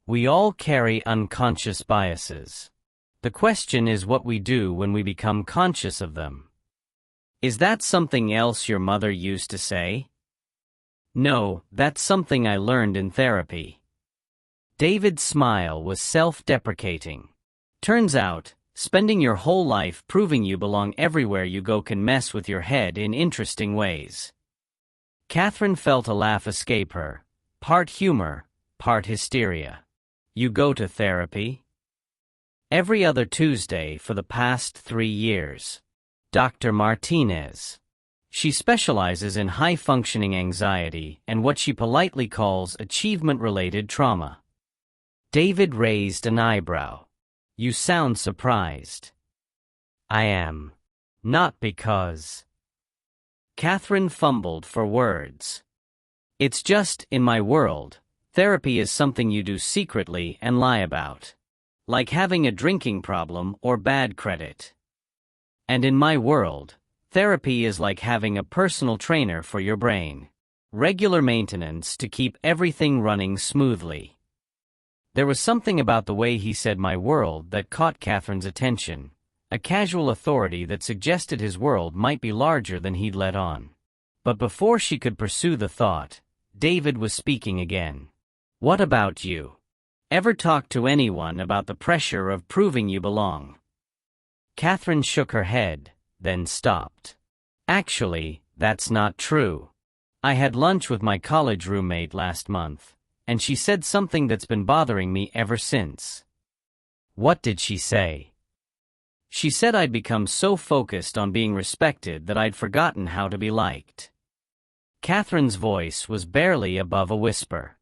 We all carry unconscious biases. The question is what we do when we become conscious of them. Is that something else your mother used to say? No, that's something I learned in therapy. David's smile was self-deprecating. Turns out, spending your whole life proving you belong everywhere you go can mess with your head in interesting ways. Catherine felt a laugh escape her, part humor, part hysteria. You go to therapy? Every other Tuesday for the past 3 years. Dr. Martinez. She specializes in high-functioning anxiety and what she politely calls achievement-related trauma. David raised an eyebrow. You sound surprised. I am. Not because. Catherine fumbled for words. It's just, in my world, therapy is something you do secretly and lie about. Like having a drinking problem or bad credit. And in my world, therapy is like having a personal trainer for your brain. Regular maintenance to keep everything running smoothly. There was something about the way he said my world that caught Catherine's attention, a casual authority that suggested his world might be larger than he'd let on. But before she could pursue the thought, David was speaking again. What about you? Ever talk to anyone about the pressure of proving you belong? Catherine shook her head, then stopped. Actually, that's not true. I had lunch with my college roommate last month, and she said something that's been bothering me ever since. What did she say? She said I'd become so focused on being respected that I'd forgotten how to be liked. Catherine's voice was barely above a whisper.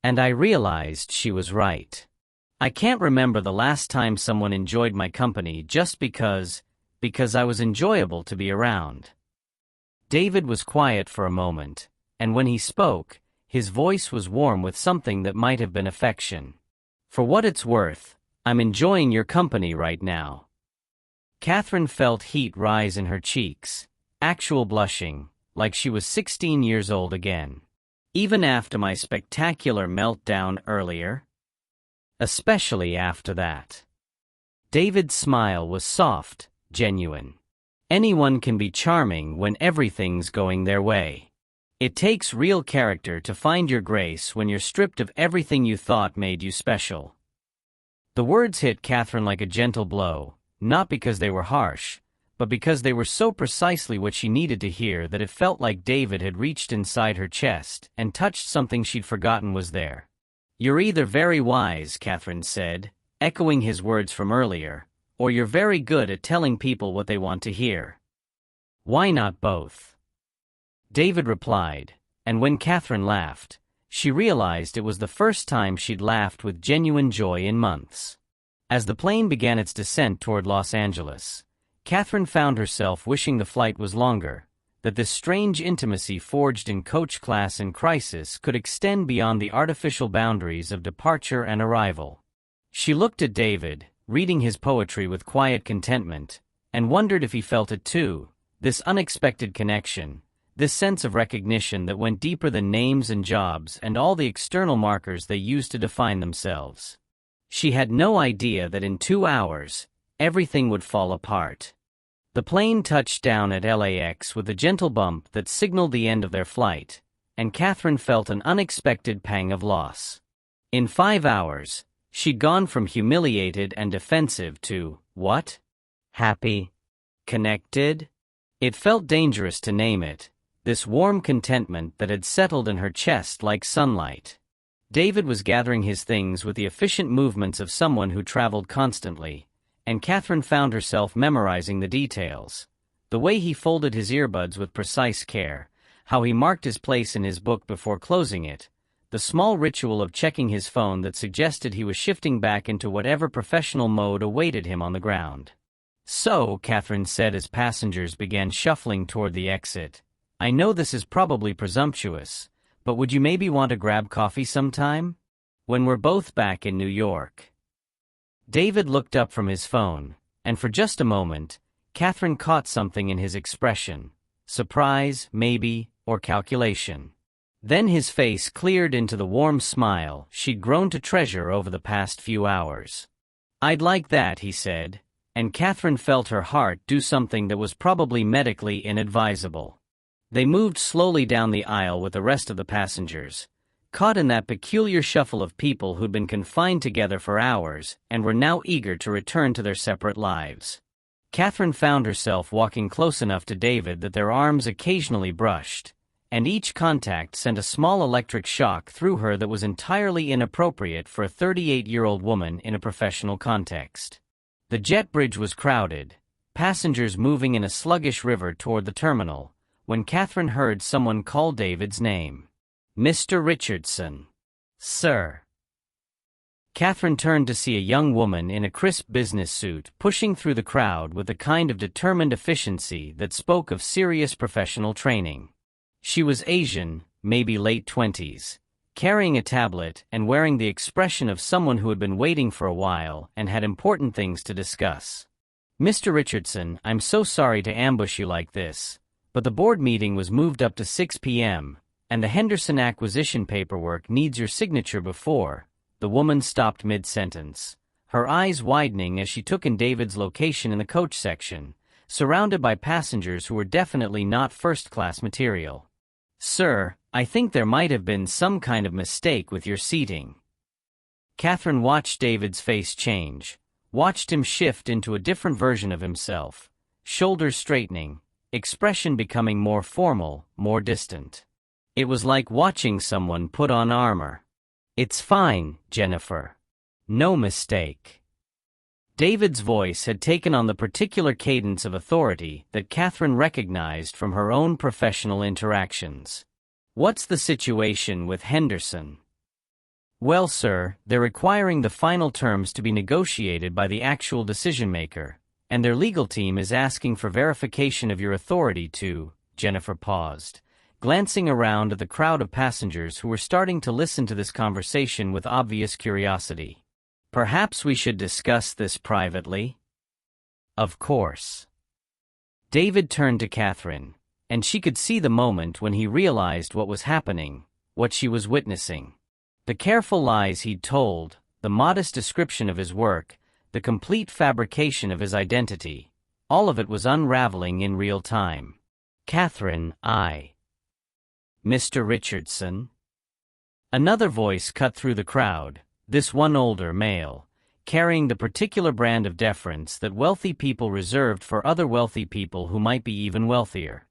And I realized she was right. I can't remember the last time someone enjoyed my company just because I was enjoyable to be around. David was quiet for a moment, and when he spoke, his voice was warm with something that might have been affection. For what it's worth, I'm enjoying your company right now. Catherine felt heat rise in her cheeks, actual blushing, like she was 16 years old again. Even after my spectacular meltdown earlier? Especially after that. David's smile was soft, genuine. Anyone can be charming when everything's going their way. It takes real character to find your grace when you're stripped of everything you thought made you special. The words hit Catherine like a gentle blow, not because they were harsh, but because they were so precisely what she needed to hear that it felt like David had reached inside her chest and touched something she'd forgotten was there. You're either very wise, Catherine said, echoing his words from earlier, or you're very good at telling people what they want to hear. Why not both? David replied, and when Catherine laughed, she realized it was the first time she'd laughed with genuine joy in months. As the plane began its descent toward Los Angeles, Catherine found herself wishing the flight was longer, that this strange intimacy forged in coach class in crisis could extend beyond the artificial boundaries of departure and arrival. She looked at David, reading his poetry with quiet contentment, and wondered if he felt it too, this unexpected connection, this sense of recognition that went deeper than names and jobs and all the external markers they used to define themselves. She had no idea that in 2 hours, everything would fall apart. The plane touched down at LAX with a gentle bump that signaled the end of their flight, and Catherine felt an unexpected pang of loss. In 5 hours, she'd gone from humiliated and defensive to, what? Happy? Connected? It felt dangerous to name it, this warm contentment that had settled in her chest like sunlight. David was gathering his things with the efficient movements of someone who traveled constantly, and Catherine found herself memorizing the details. The way he folded his earbuds with precise care, how he marked his place in his book before closing it, the small ritual of checking his phone that suggested he was shifting back into whatever professional mode awaited him on the ground. So, Catherine said as passengers began shuffling toward the exit, I know this is probably presumptuous, but would you maybe want to grab coffee sometime? When we're both back in New York. David looked up from his phone, and for just a moment, Catherine caught something in his expression, surprise, maybe, or calculation. Then his face cleared into the warm smile she'd grown to treasure over the past few hours. "I'd like that," he said, and Catherine felt her heart do something that was probably medically inadvisable. They moved slowly down the aisle with the rest of the passengers, caught in that peculiar shuffle of people who'd been confined together for hours and were now eager to return to their separate lives. Catherine found herself walking close enough to David that their arms occasionally brushed, and each contact sent a small electric shock through her that was entirely inappropriate for a 38-year-old woman in a professional context. The jet bridge was crowded, passengers moving in a sluggish river toward the terminal, when Catherine heard someone call David's name. "Mr. Richardson." "Sir." Catherine turned to see a young woman in a crisp business suit pushing through the crowd with a kind of determined efficiency that spoke of serious professional training. She was Asian, maybe late 20s, carrying a tablet and wearing the expression of someone who had been waiting for a while and had important things to discuss. "Mr. Richardson, I'm so sorry to ambush you like this, but the board meeting was moved up to 6 p.m., and the Henderson acquisition paperwork needs your signature before." The woman stopped mid-sentence, her eyes widening as she took in David's location in the coach section, surrounded by passengers who were definitely not first-class material. "Sir, I think there might have been some kind of mistake with your seating." Catherine watched David's face change, watched him shift into a different version of himself, shoulders straightening, expression becoming more formal, more distant. It was like watching someone put on armor. "It's fine, Jennifer. No mistake." David's voice had taken on the particular cadence of authority that Catherine recognized from her own professional interactions. "What's the situation with Henderson?" "Well, sir, they're requiring the final terms to be negotiated by the actual decision-maker, and their legal team is asking for verification of your authority to." Jennifer paused, glancing around at the crowd of passengers who were starting to listen to this conversation with obvious curiosity. "Perhaps we should discuss this privately?" "Of course." David turned to Catherine, and she could see the moment when he realized what was happening, what she was witnessing. The careful lies he'd told, the modest description of his work, the complete fabrication of his identity, all of it was unraveling in real time. "Catherine, Mr. Richardson?" Another voice cut through the crowd, this one older male, carrying the particular brand of deference that wealthy people reserved for other wealthy people who might be even wealthier.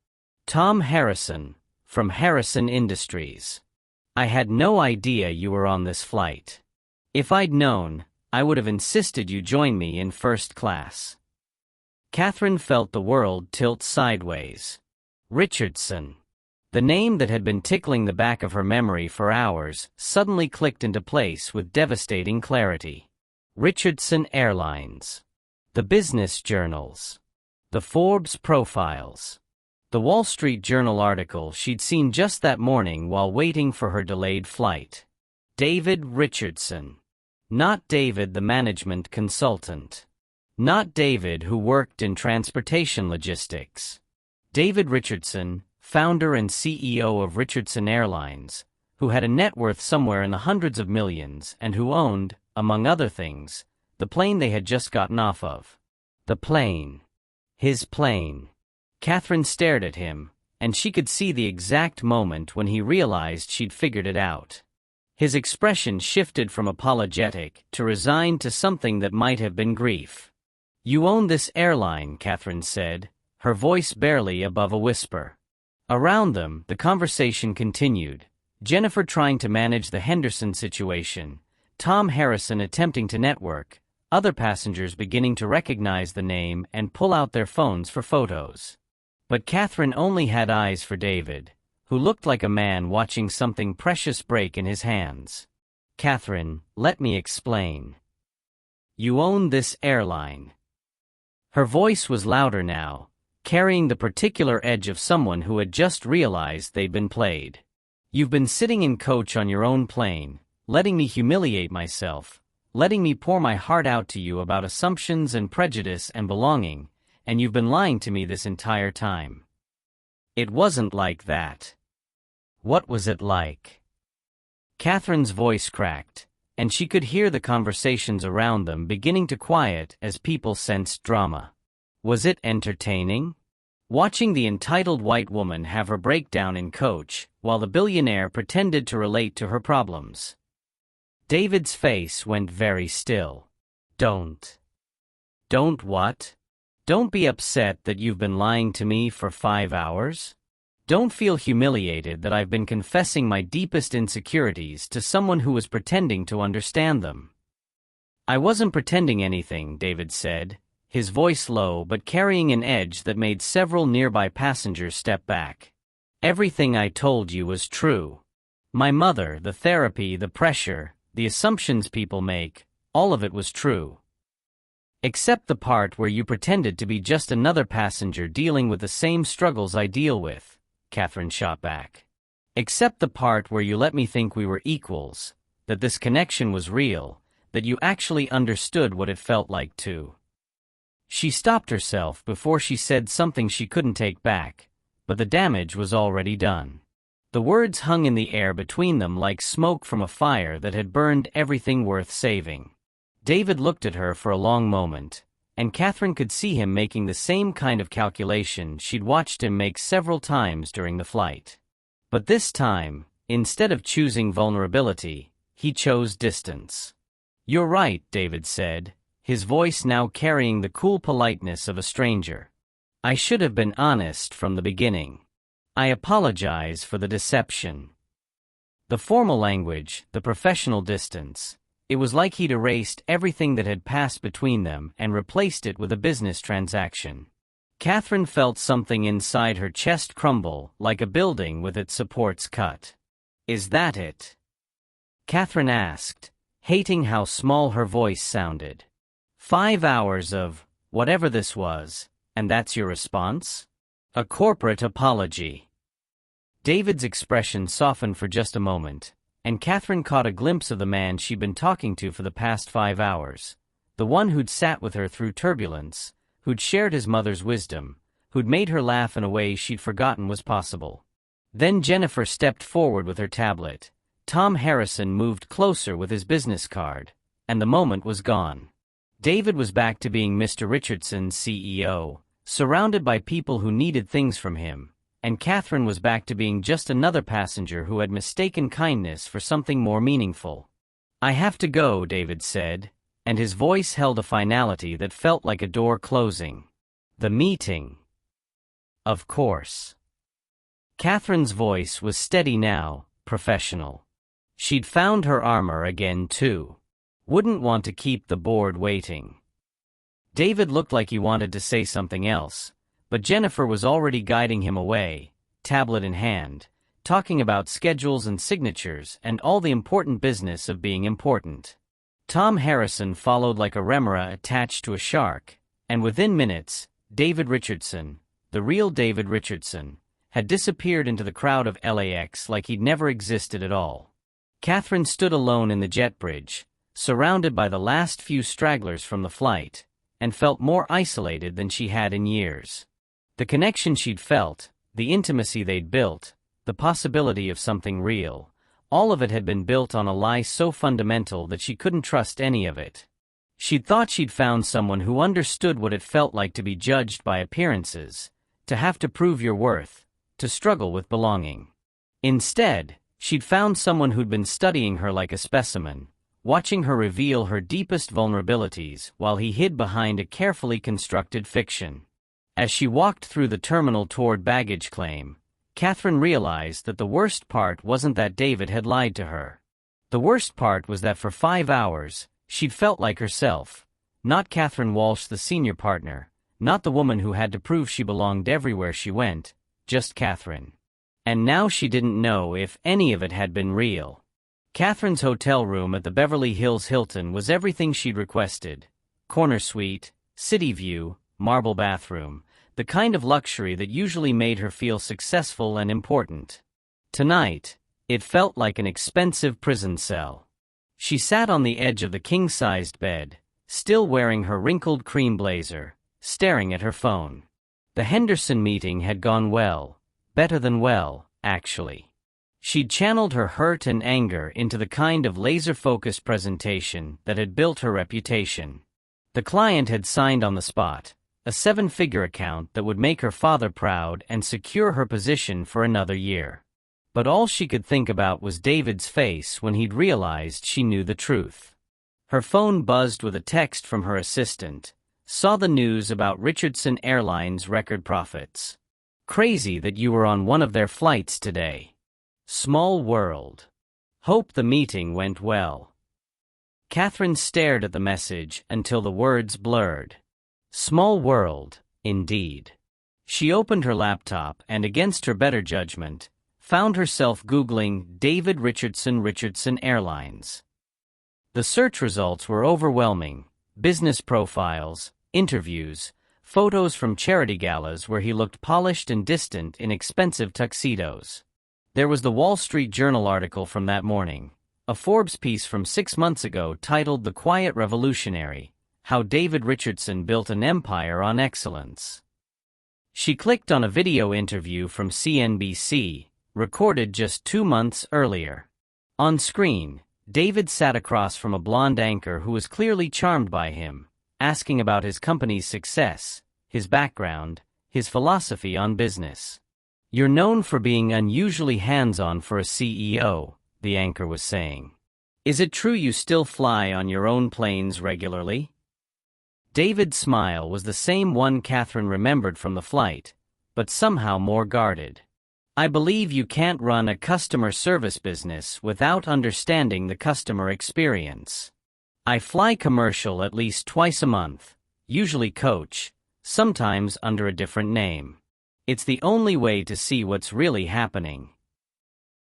"Tom Harrison, from Harrison Industries. I had no idea you were on this flight. If I'd known, I would have insisted you join me in first class." Catherine felt the world tilt sideways. Richardson. The name that had been tickling the back of her memory for hours suddenly clicked into place with devastating clarity. Richardson Airlines. The business journals. The Forbes profiles. The Wall Street Journal article she'd seen just that morning while waiting for her delayed flight. David Richardson. Not David the management consultant. Not David who worked in transportation logistics. David Richardson, founder and CEO of Richardson Airlines, who had a net worth somewhere in the hundreds of millions and who owned, among other things, the plane they had just gotten off of. The plane. His plane. Catherine stared at him, and she could see the exact moment when he realized she'd figured it out. His expression shifted from apologetic to resigned to something that might have been grief. "You own this airline," Catherine said, her voice barely above a whisper. Around them, the conversation continued, Jennifer trying to manage the Henderson situation, Tom Harrison attempting to network, other passengers beginning to recognize the name and pull out their phones for photos. But Catherine only had eyes for David, who looked like a man watching something precious break in his hands. "Catherine, let me explain. You own this airline." Her voice was louder now, carrying the particular edge of someone who had just realized they'd been played. "You've been sitting in coach on your own plane, letting me humiliate myself, letting me pour my heart out to you about assumptions and prejudice and belonging, and you've been lying to me this entire time." "It wasn't like that." What was it like? Catherine's voice cracked, and she could hear the conversations around them beginning to quiet as people sensed drama. Was it entertaining? Watching the entitled white woman have her breakdown in coach, while the billionaire pretended to relate to her problems. David's face went very still. Don't what? Don't be upset that you've been lying to me for 5 hours? Don't feel humiliated that I've been confessing my deepest insecurities to someone who was pretending to understand them. I wasn't pretending anything, David said, his voice low but carrying an edge that made several nearby passengers step back. Everything I told you was true. My mother, the therapy, the pressure, the assumptions people make, all of it was true. Except the part where you pretended to be just another passenger dealing with the same struggles I deal with, Catherine shot back. Except the part where you let me think we were equals, that this connection was real, that you actually understood what it felt like to. She stopped herself before she said something she couldn't take back, but the damage was already done. The words hung in the air between them like smoke from a fire that had burned everything worth saving. David looked at her for a long moment, and Catherine could see him making the same kind of calculation she'd watched him make several times during the flight. But this time, instead of choosing vulnerability, he chose distance. "You're right," David said, his voice now carrying the cool politeness of a stranger. "I should have been honest from the beginning. I apologize for the deception." The formal language, the professional distance. It was like he'd erased everything that had passed between them and replaced it with a business transaction. Catherine felt something inside her chest crumble, like a building with its supports cut. "Is that it?" Catherine asked, hating how small her voice sounded. 5 hours of, whatever this was, and that's your response? A corporate apology. David's expression softened for just a moment, and Catherine caught a glimpse of the man she'd been talking to for the past 5 hours, the one who'd sat with her through turbulence, who'd shared his mother's wisdom, who'd made her laugh in a way she'd forgotten was possible. Then Jennifer stepped forward with her tablet. Tom Harrison moved closer with his business card, and the moment was gone. David was back to being Mr. Richardson's CEO, surrounded by people who needed things from him, and Catherine was back to being just another passenger who had mistaken kindness for something more meaningful. "I have to go," David said, and his voice held a finality that felt like a door closing. "The meeting." "Of course." Catherine's voice was steady now, professional. She'd found her armor again, too. Wouldn't want to keep the board waiting. David looked like he wanted to say something else, but Jennifer was already guiding him away, tablet in hand, talking about schedules and signatures and all the important business of being important. Tom Harrison followed like a remora attached to a shark, and within minutes, David Richardson, the real David Richardson, had disappeared into the crowd of LAX like he'd never existed at all. Catherine stood alone in the jet bridge, surrounded by the last few stragglers from the flight, and felt more isolated than she had in years. The connection she'd felt, the intimacy they'd built, the possibility of something real, all of it had been built on a lie so fundamental that she couldn't trust any of it. She'd thought she'd found someone who understood what it felt like to be judged by appearances, to have to prove your worth, to struggle with belonging. Instead, she'd found someone who'd been studying her like a specimen, watching her reveal her deepest vulnerabilities while he hid behind a carefully constructed fiction. As she walked through the terminal toward baggage claim, Catherine realized that the worst part wasn't that David had lied to her. The worst part was that for 5 hours, she'd felt like herself, not Catherine Walsh, the senior partner, not the woman who had to prove she belonged everywhere she went, just Catherine. And now she didn't know if any of it had been real. Catherine's hotel room at the Beverly Hills Hilton was everything she'd requested. Corner suite, city view, marble bathroom, the kind of luxury that usually made her feel successful and important. Tonight, it felt like an expensive prison cell. She sat on the edge of the king-sized bed, still wearing her wrinkled cream blazer, staring at her phone. The Henderson meeting had gone well, better than well, actually. She'd channeled her hurt and anger into the kind of laser-focused presentation that had built her reputation. The client had signed on the spot, a 7-figure account that would make her father proud and secure her position for another year. But all she could think about was David's face when he'd realized she knew the truth. Her phone buzzed with a text from her assistant. Saw the news about Richardson Airline's record profits. Crazy that you were on one of their flights today. Small world. Hope the meeting went well. Catherine stared at the message until the words blurred. Small world, indeed. She opened her laptop and, against her better judgment, found herself Googling David Richardson Airlines. The search results were overwhelming. Business profiles, interviews, photos from charity galas where he looked polished and distant in expensive tuxedos. There was the Wall Street Journal article from that morning, a Forbes piece from 6 months ago titled The Quiet Revolutionary, How David Richardson Built an Empire on Excellence. She clicked on a video interview from CNBC, recorded just 2 months earlier. On screen, David sat across from a blonde anchor who was clearly charmed by him, asking about his company's success, his background, his philosophy on business. You're known for being unusually hands-on for a CEO, the anchor was saying. Is it true you still fly on your own planes regularly? David's smile was the same one Catherine remembered from the flight, but somehow more guarded. I believe you can't run a customer service business without understanding the customer experience. I fly commercial at least twice a month, usually coach, sometimes under a different name. It's the only way to see what's really happening.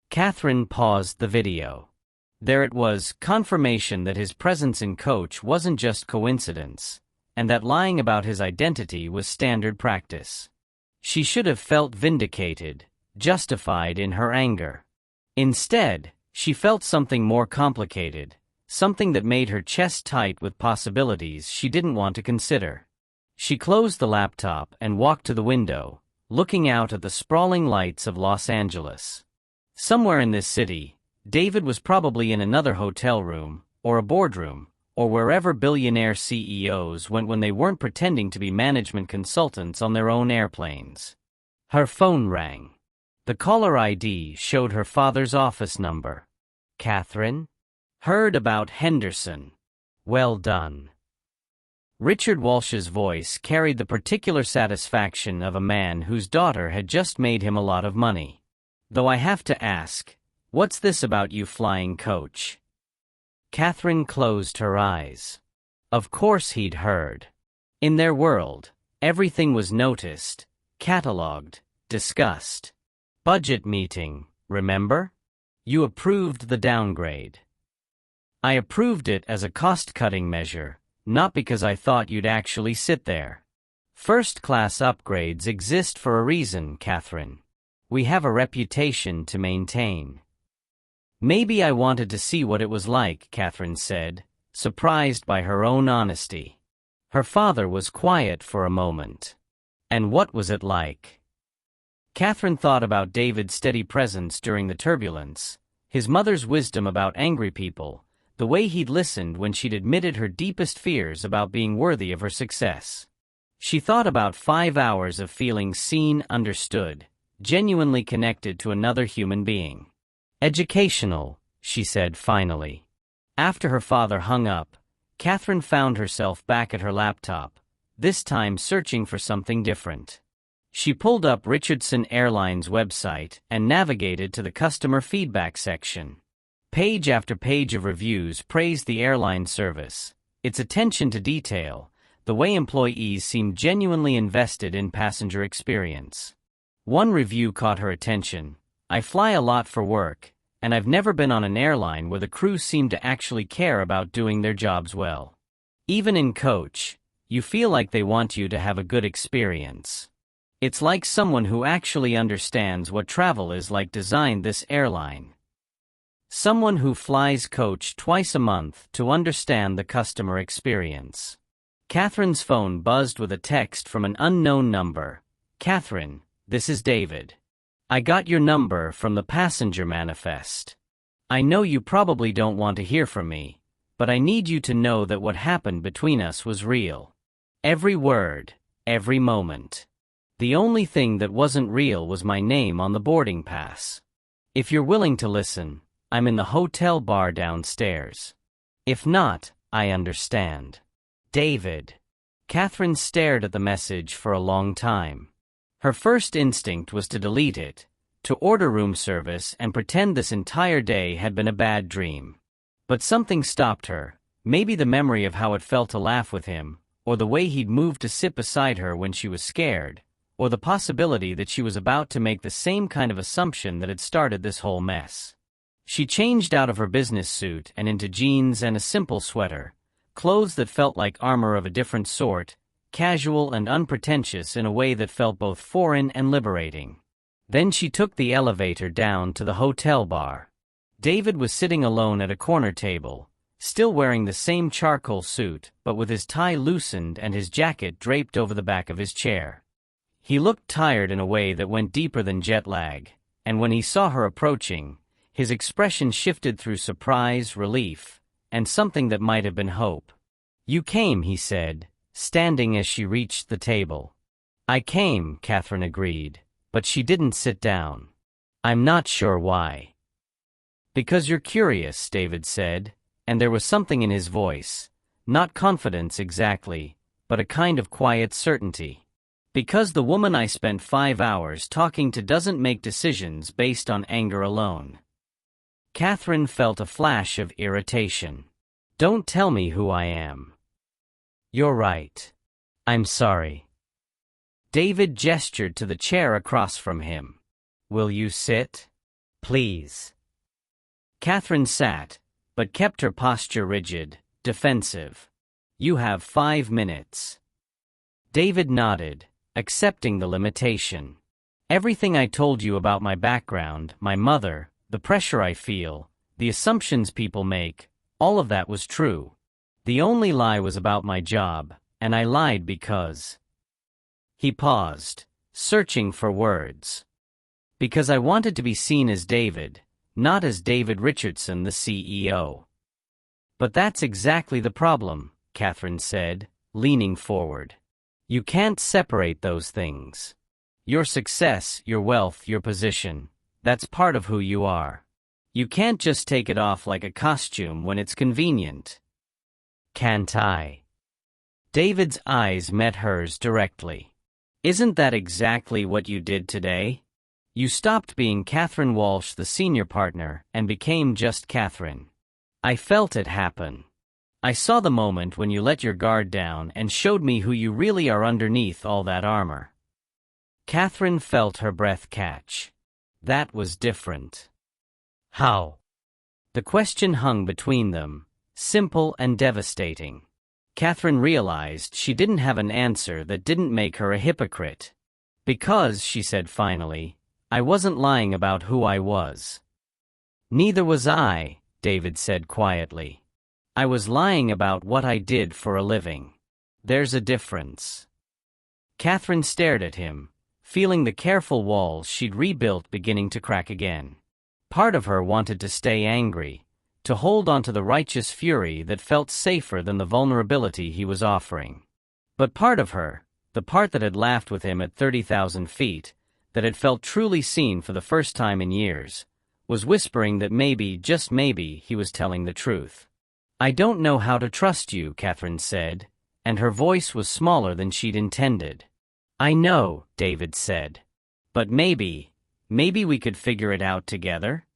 Catherine paused the video. There it was, confirmation that his presence in coach wasn't just coincidence, and that lying about his identity was standard practice. She should have felt vindicated, justified in her anger. Instead, she felt something more complicated, something that made her chest tight with possibilities she didn't want to consider. She closed the laptop and walked to the window, looking out at the sprawling lights of Los Angeles. Somewhere in this city, David was probably in another hotel room, or a boardroom, or wherever billionaire CEOs went when they weren't pretending to be management consultants on their own airplanes. Her phone rang. The caller ID showed her father's office number. Catherine? Heard about Henderson. Well done. Richard Walsh's voice carried the particular satisfaction of a man whose daughter had just made him a lot of money. Though I have to ask, what's this about you flying coach? Catherine closed her eyes. Of course he'd heard. In their world, everything was noticed, catalogued, discussed. Budget meeting, remember? You approved the downgrade. I approved it as a cost-cutting measure, not because I thought you'd actually sit there. First-class upgrades exist for a reason, Catherine. We have a reputation to maintain. Maybe I wanted to see what it was like, Catherine said, surprised by her own honesty. Her father was quiet for a moment. And what was it like? Catherine thought about David's steady presence during the turbulence, his mother's wisdom about angry people, the way he'd listened when she'd admitted her deepest fears about being worthy of her success. She thought about 5 hours of feeling seen, understood, genuinely connected to another human being. Educational, she said finally. After her father hung up, Catherine found herself back at her laptop, this time searching for something different. She pulled up Richardson Airline's website and navigated to the customer feedback section. Page after page of reviews praised the airline service, its attention to detail, the way employees seemed genuinely invested in passenger experience. One review caught her attention. I fly a lot for work, and I've never been on an airline where the crew seemed to actually care about doing their jobs well. Even in coach, you feel like they want you to have a good experience. It's like someone who actually understands what travel is like designed this airline. Someone who flies coach twice a month to understand the customer experience. Catherine's phone buzzed with a text from an unknown number. Catherine, this is David. I got your number from the passenger manifest. I know you probably don't want to hear from me, but I need you to know that what happened between us was real. Every word, every moment. The only thing that wasn't real was my name on the boarding pass. If you're willing to listen, I'm in the hotel bar downstairs. If not, I understand. David. Catherine stared at the message for a long time. Her first instinct was to delete it, to order room service and pretend this entire day had been a bad dream. But something stopped her, maybe the memory of how it felt to laugh with him, or the way he'd moved to sit beside her when she was scared, or the possibility that she was about to make the same kind of assumption that had started this whole mess. She changed out of her business suit and into jeans and a simple sweater, clothes that felt like armor of a different sort, casual and unpretentious in a way that felt both foreign and liberating. Then she took the elevator down to the hotel bar. David was sitting alone at a corner table, still wearing the same charcoal suit but with his tie loosened and his jacket draped over the back of his chair. He looked tired in a way that went deeper than jet lag, and when he saw her approaching, his expression shifted through surprise, relief, and something that might have been hope. "You came," he said, standing as she reached the table. "I came," Catherine agreed, but she didn't sit down. "I'm not sure why." "Because you're curious," David said, and there was something in his voice, not confidence exactly, but a kind of quiet certainty. "Because the woman I spent 5 hours talking to doesn't make decisions based on anger alone." Catherine felt a flash of irritation. "Don't tell me who I am." "You're right. I'm sorry." David gestured to the chair across from him. "Will you sit? Please." Catherine sat, but kept her posture rigid, defensive. "You have 5 minutes." David nodded, accepting the limitation. "Everything I told you about my background, my mother, the pressure I feel, the assumptions people make, all of that was true. The only lie was about my job, and I lied because..." He paused, searching for words. "Because I wanted to be seen as David, not as David Richardson, the CEO." "But that's exactly the problem," Catherine said, leaning forward. "You can't separate those things. Your success, your wealth, your position, that's part of who you are. You can't just take it off like a costume when it's convenient." "Can't I?" David's eyes met hers directly. "Isn't that exactly what you did today? You stopped being Catherine Walsh, the senior partner, and became just Catherine. I felt it happen. I saw the moment when you let your guard down and showed me who you really are underneath all that armor." Catherine felt her breath catch. That was different. "How?" The question hung between them, simple and devastating. Catherine realized she didn't have an answer that didn't make her a hypocrite. "Because," she said finally, "I wasn't lying about who I was." "Neither was I," David said quietly. "I was lying about what I did for a living. There's a difference." Catherine stared at him, feeling the careful walls she'd rebuilt beginning to crack again. Part of her wanted to stay angry, to hold on to the righteous fury that felt safer than the vulnerability he was offering. But part of her, the part that had laughed with him at 30,000 feet, that had felt truly seen for the first time in years, was whispering that maybe, just maybe, he was telling the truth. "I don't know how to trust you," Catherine said, and her voice was smaller than she'd intended. "I know," David said. "But maybe we could figure it out together?"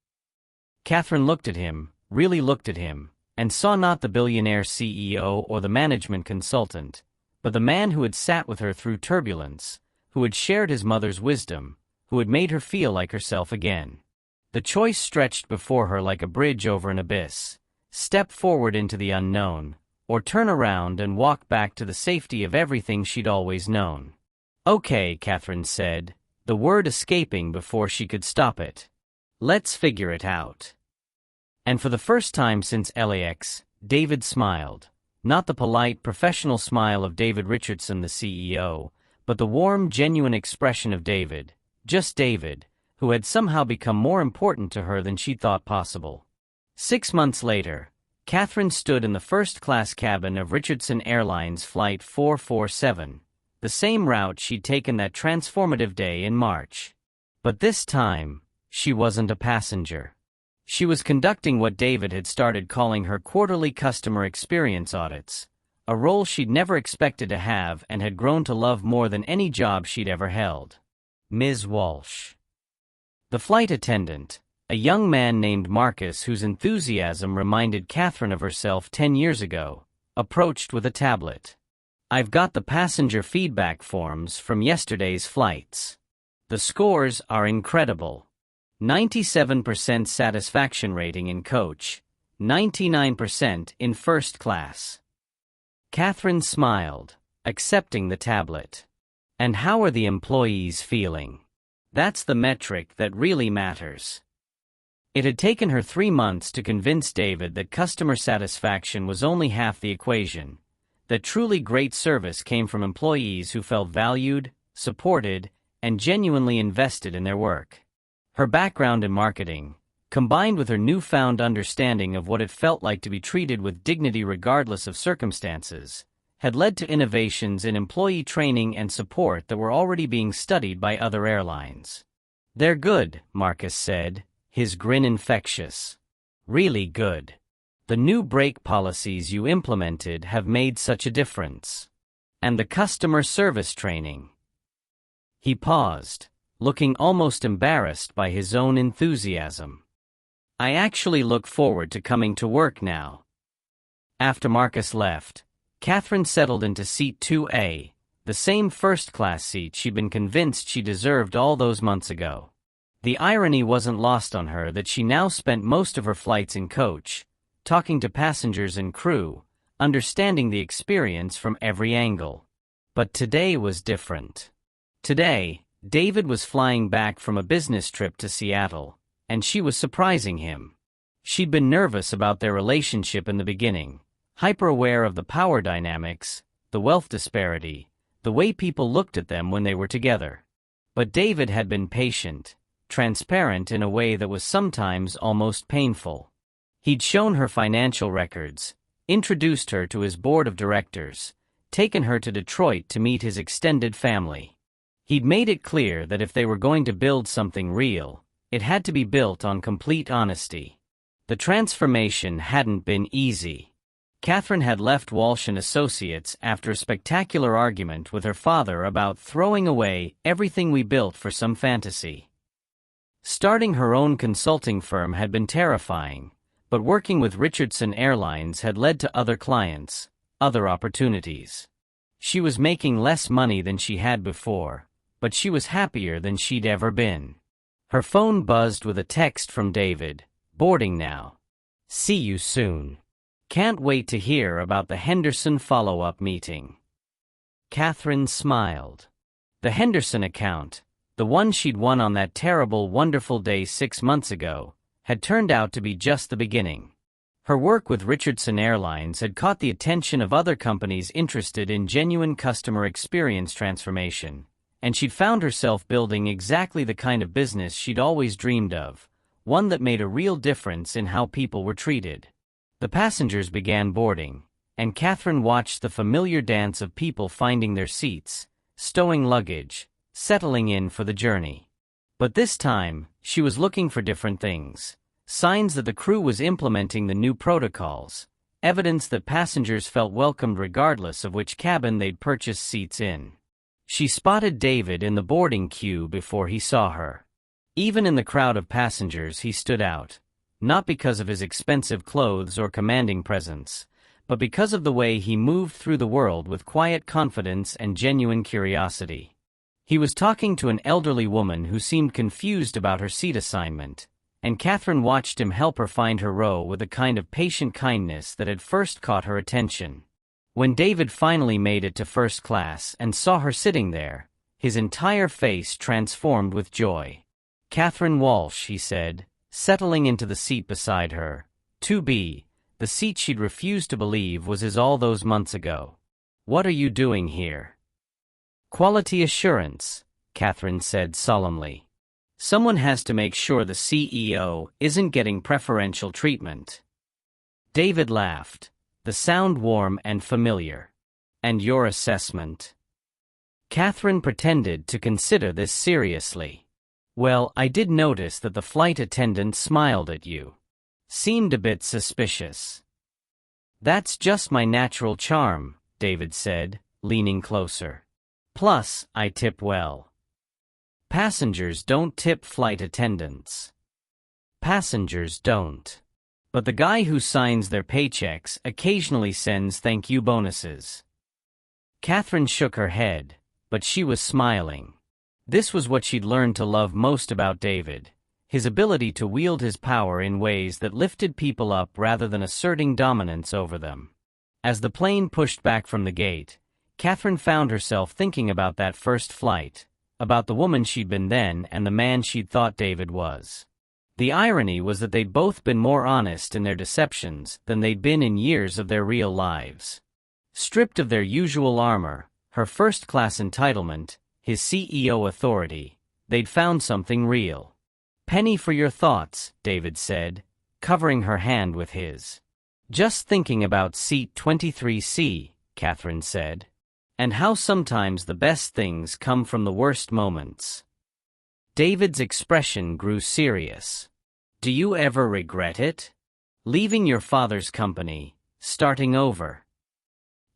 Catherine looked at him, really looked at him, and saw not the billionaire CEO or the management consultant, but the man who had sat with her through turbulence, who had shared his mother's wisdom, who had made her feel like herself again. The choice stretched before her like a bridge over an abyss: step forward into the unknown, or turn around and walk back to the safety of everything she'd always known. "Okay," Catherine said, the word escaping before she could stop it. "Let's figure it out." And for the first time since LAX, David smiled. Not the polite, professional smile of David Richardson, the CEO, but the warm, genuine expression of David, just David, who had somehow become more important to her than she thought possible. 6 months later, Catherine stood in the first-class cabin of Richardson Airlines Flight 447, the same route she'd taken that transformative day in March. But this time, she wasn't a passenger. She was conducting what David had started calling her quarterly customer experience audits, a role she'd never expected to have and had grown to love more than any job she'd ever held. Ms. Walsh. The flight attendant, a young man named Marcus whose enthusiasm reminded Catherine of herself 10 years ago, approached with a tablet. "I've got the passenger feedback forms from yesterday's flights. The scores are incredible. 97% satisfaction rating in coach, 99% in first class." Catherine smiled, accepting the tablet. "And how are the employees feeling? That's the metric that really matters." It had taken her 3 months to convince David that customer satisfaction was only half the equation, that truly great service came from employees who felt valued, supported, and genuinely invested in their work. Her background in marketing, combined with her newfound understanding of what it felt like to be treated with dignity regardless of circumstances, had led to innovations in employee training and support that were already being studied by other airlines. "They're good," Marcus said, his grin infectious. "Really good. The new brake policies you implemented have made such a difference. And the customer service training." He paused, looking almost embarrassed by his own enthusiasm. "I actually look forward to coming to work now." After Marcus left, Catherine settled into seat 2A, the same first-class seat she'd been convinced she deserved all those months ago. The irony wasn't lost on her that she now spent most of her flights in coach, talking to passengers and crew, understanding the experience from every angle. But today was different. Today, David was flying back from a business trip to Seattle, and she was surprising him. She'd been nervous about their relationship in the beginning, hyper-aware of the power dynamics, the wealth disparity, the way people looked at them when they were together. But David had been patient, transparent in a way that was sometimes almost painful. He'd shown her financial records, introduced her to his board of directors, taken her to Detroit to meet his extended family. He'd made it clear that if they were going to build something real, it had to be built on complete honesty. The transformation hadn't been easy. Catherine had left Walsh & Associates after a spectacular argument with her father about throwing away everything we built for some fantasy. Starting her own consulting firm had been terrifying, but working with Richardson Airlines had led to other clients, other opportunities. She was making less money than she had before, but she was happier than she'd ever been. Her phone buzzed with a text from David, "Boarding now. See you soon. Can't wait to hear about the Henderson follow-up meeting." Catherine smiled. The Henderson account, the one she'd won on that terrible, wonderful day 6 months ago, had turned out to be just the beginning. Her work with Richardson Airlines had caught the attention of other companies interested in genuine customer experience transformation, and she'd found herself building exactly the kind of business she'd always dreamed of, one that made a real difference in how people were treated. The passengers began boarding, and Catherine watched the familiar dance of people finding their seats, stowing luggage, settling in for the journey. But this time, she was looking for different things. Signs that the crew was implementing the new protocols, evidence that passengers felt welcomed regardless of which cabin they'd purchased seats in. She spotted David in the boarding queue before he saw her. Even in the crowd of passengers he stood out, not because of his expensive clothes or commanding presence, but because of the way he moved through the world with quiet confidence and genuine curiosity. He was talking to an elderly woman who seemed confused about her seat assignment, and Catherine watched him help her find her row with a kind of patient kindness that had first caught her attention. When David finally made it to first class and saw her sitting there, his entire face transformed with joy. "Catherine Walsh," he said, settling into the seat beside her. 2B, the seat she'd refused to believe was his all those months ago. "What are you doing here?" "Quality assurance," Catherine said solemnly. Someone has to make sure the CEO isn't getting preferential treatment. David laughed, the sound warm and familiar. And your assessment? Catherine pretended to consider this seriously. Well, I did notice that the flight attendant smiled at you. Seemed a bit suspicious. That's just my natural charm, David said, leaning closer. Plus, I tip well. Passengers don't tip flight attendants. Passengers don't. But the guy who signs their paychecks occasionally sends thank you bonuses. Catherine shook her head, but she was smiling. This was what she'd learned to love most about David, his ability to wield his power in ways that lifted people up rather than asserting dominance over them. As the plane pushed back from the gate, Catherine found herself thinking about that first flight, about the woman she'd been then and the man she'd thought David was. The irony was that they'd both been more honest in their deceptions than they'd been in years of their real lives. Stripped of their usual armor, her first-class entitlement, his CEO authority, they'd found something real. Penny for your thoughts, David said, covering her hand with his. Just thinking about seat 23C, Catherine said. And how sometimes the best things come from the worst moments. David's expression grew serious. Do you ever regret it? Leaving your father's company, starting over?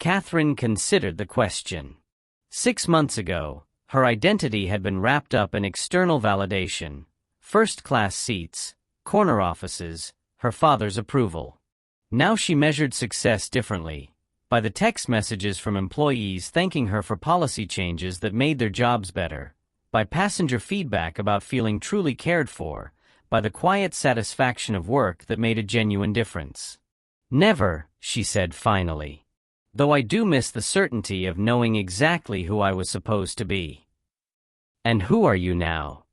Catherine considered the question. 6 months ago, her identity had been wrapped up in external validation, first-class seats, corner offices, her father's approval. Now she measured success differently, by the text messages from employees thanking her for policy changes that made their jobs better, by passenger feedback about feeling truly cared for, by the quiet satisfaction of work that made a genuine difference. Never, she said finally. Though I do miss the certainty of knowing exactly who I was supposed to be. And who are you now?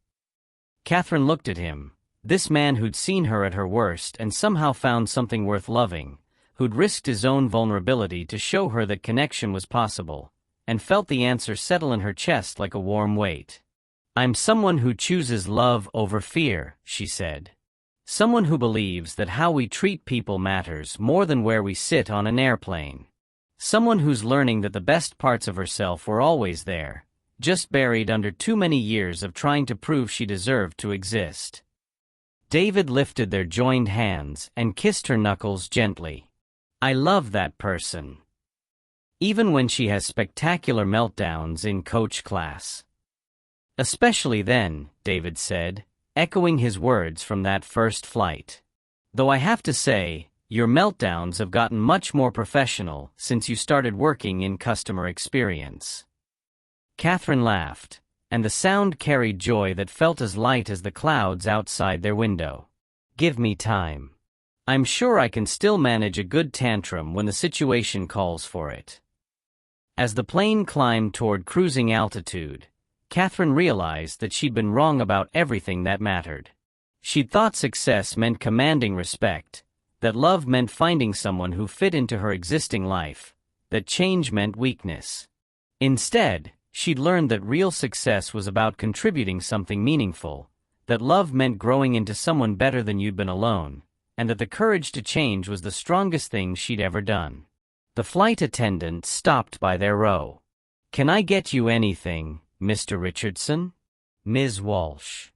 Catherine looked at him, this man who'd seen her at her worst and somehow found something worth loving, who'd risked his own vulnerability to show her that connection was possible, and felt the answer settle in her chest like a warm weight. I'm someone who chooses love over fear, she said. Someone who believes that how we treat people matters more than where we sit on an airplane. Someone who's learning that the best parts of herself were always there, just buried under too many years of trying to prove she deserved to exist. David lifted their joined hands and kissed her knuckles gently. I love that person. Even when she has spectacular meltdowns in coach class. Especially then, David said, echoing his words from that first flight. Though I have to say, your meltdowns have gotten much more professional since you started working in customer experience. Catherine laughed, and the sound carried joy that felt as light as the clouds outside their window. Give me time. I'm sure I can still manage a good tantrum when the situation calls for it. As the plane climbed toward cruising altitude, Catherine realized that she'd been wrong about everything that mattered. She'd thought success meant commanding respect, that love meant finding someone who fit into her existing life, that change meant weakness. Instead, she'd learned that real success was about contributing something meaningful, that love meant growing into someone better than you'd been alone, and that the courage to change was the strongest thing she'd ever done. The flight attendant stopped by their row. Can I get you anything, Mr. Richardson? Ms. Walsh.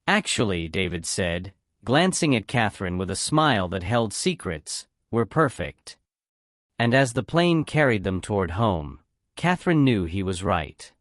Actually, David said, glancing at Catherine with a smile that held secrets, we're perfect. And as the plane carried them toward home, Catherine knew he was right.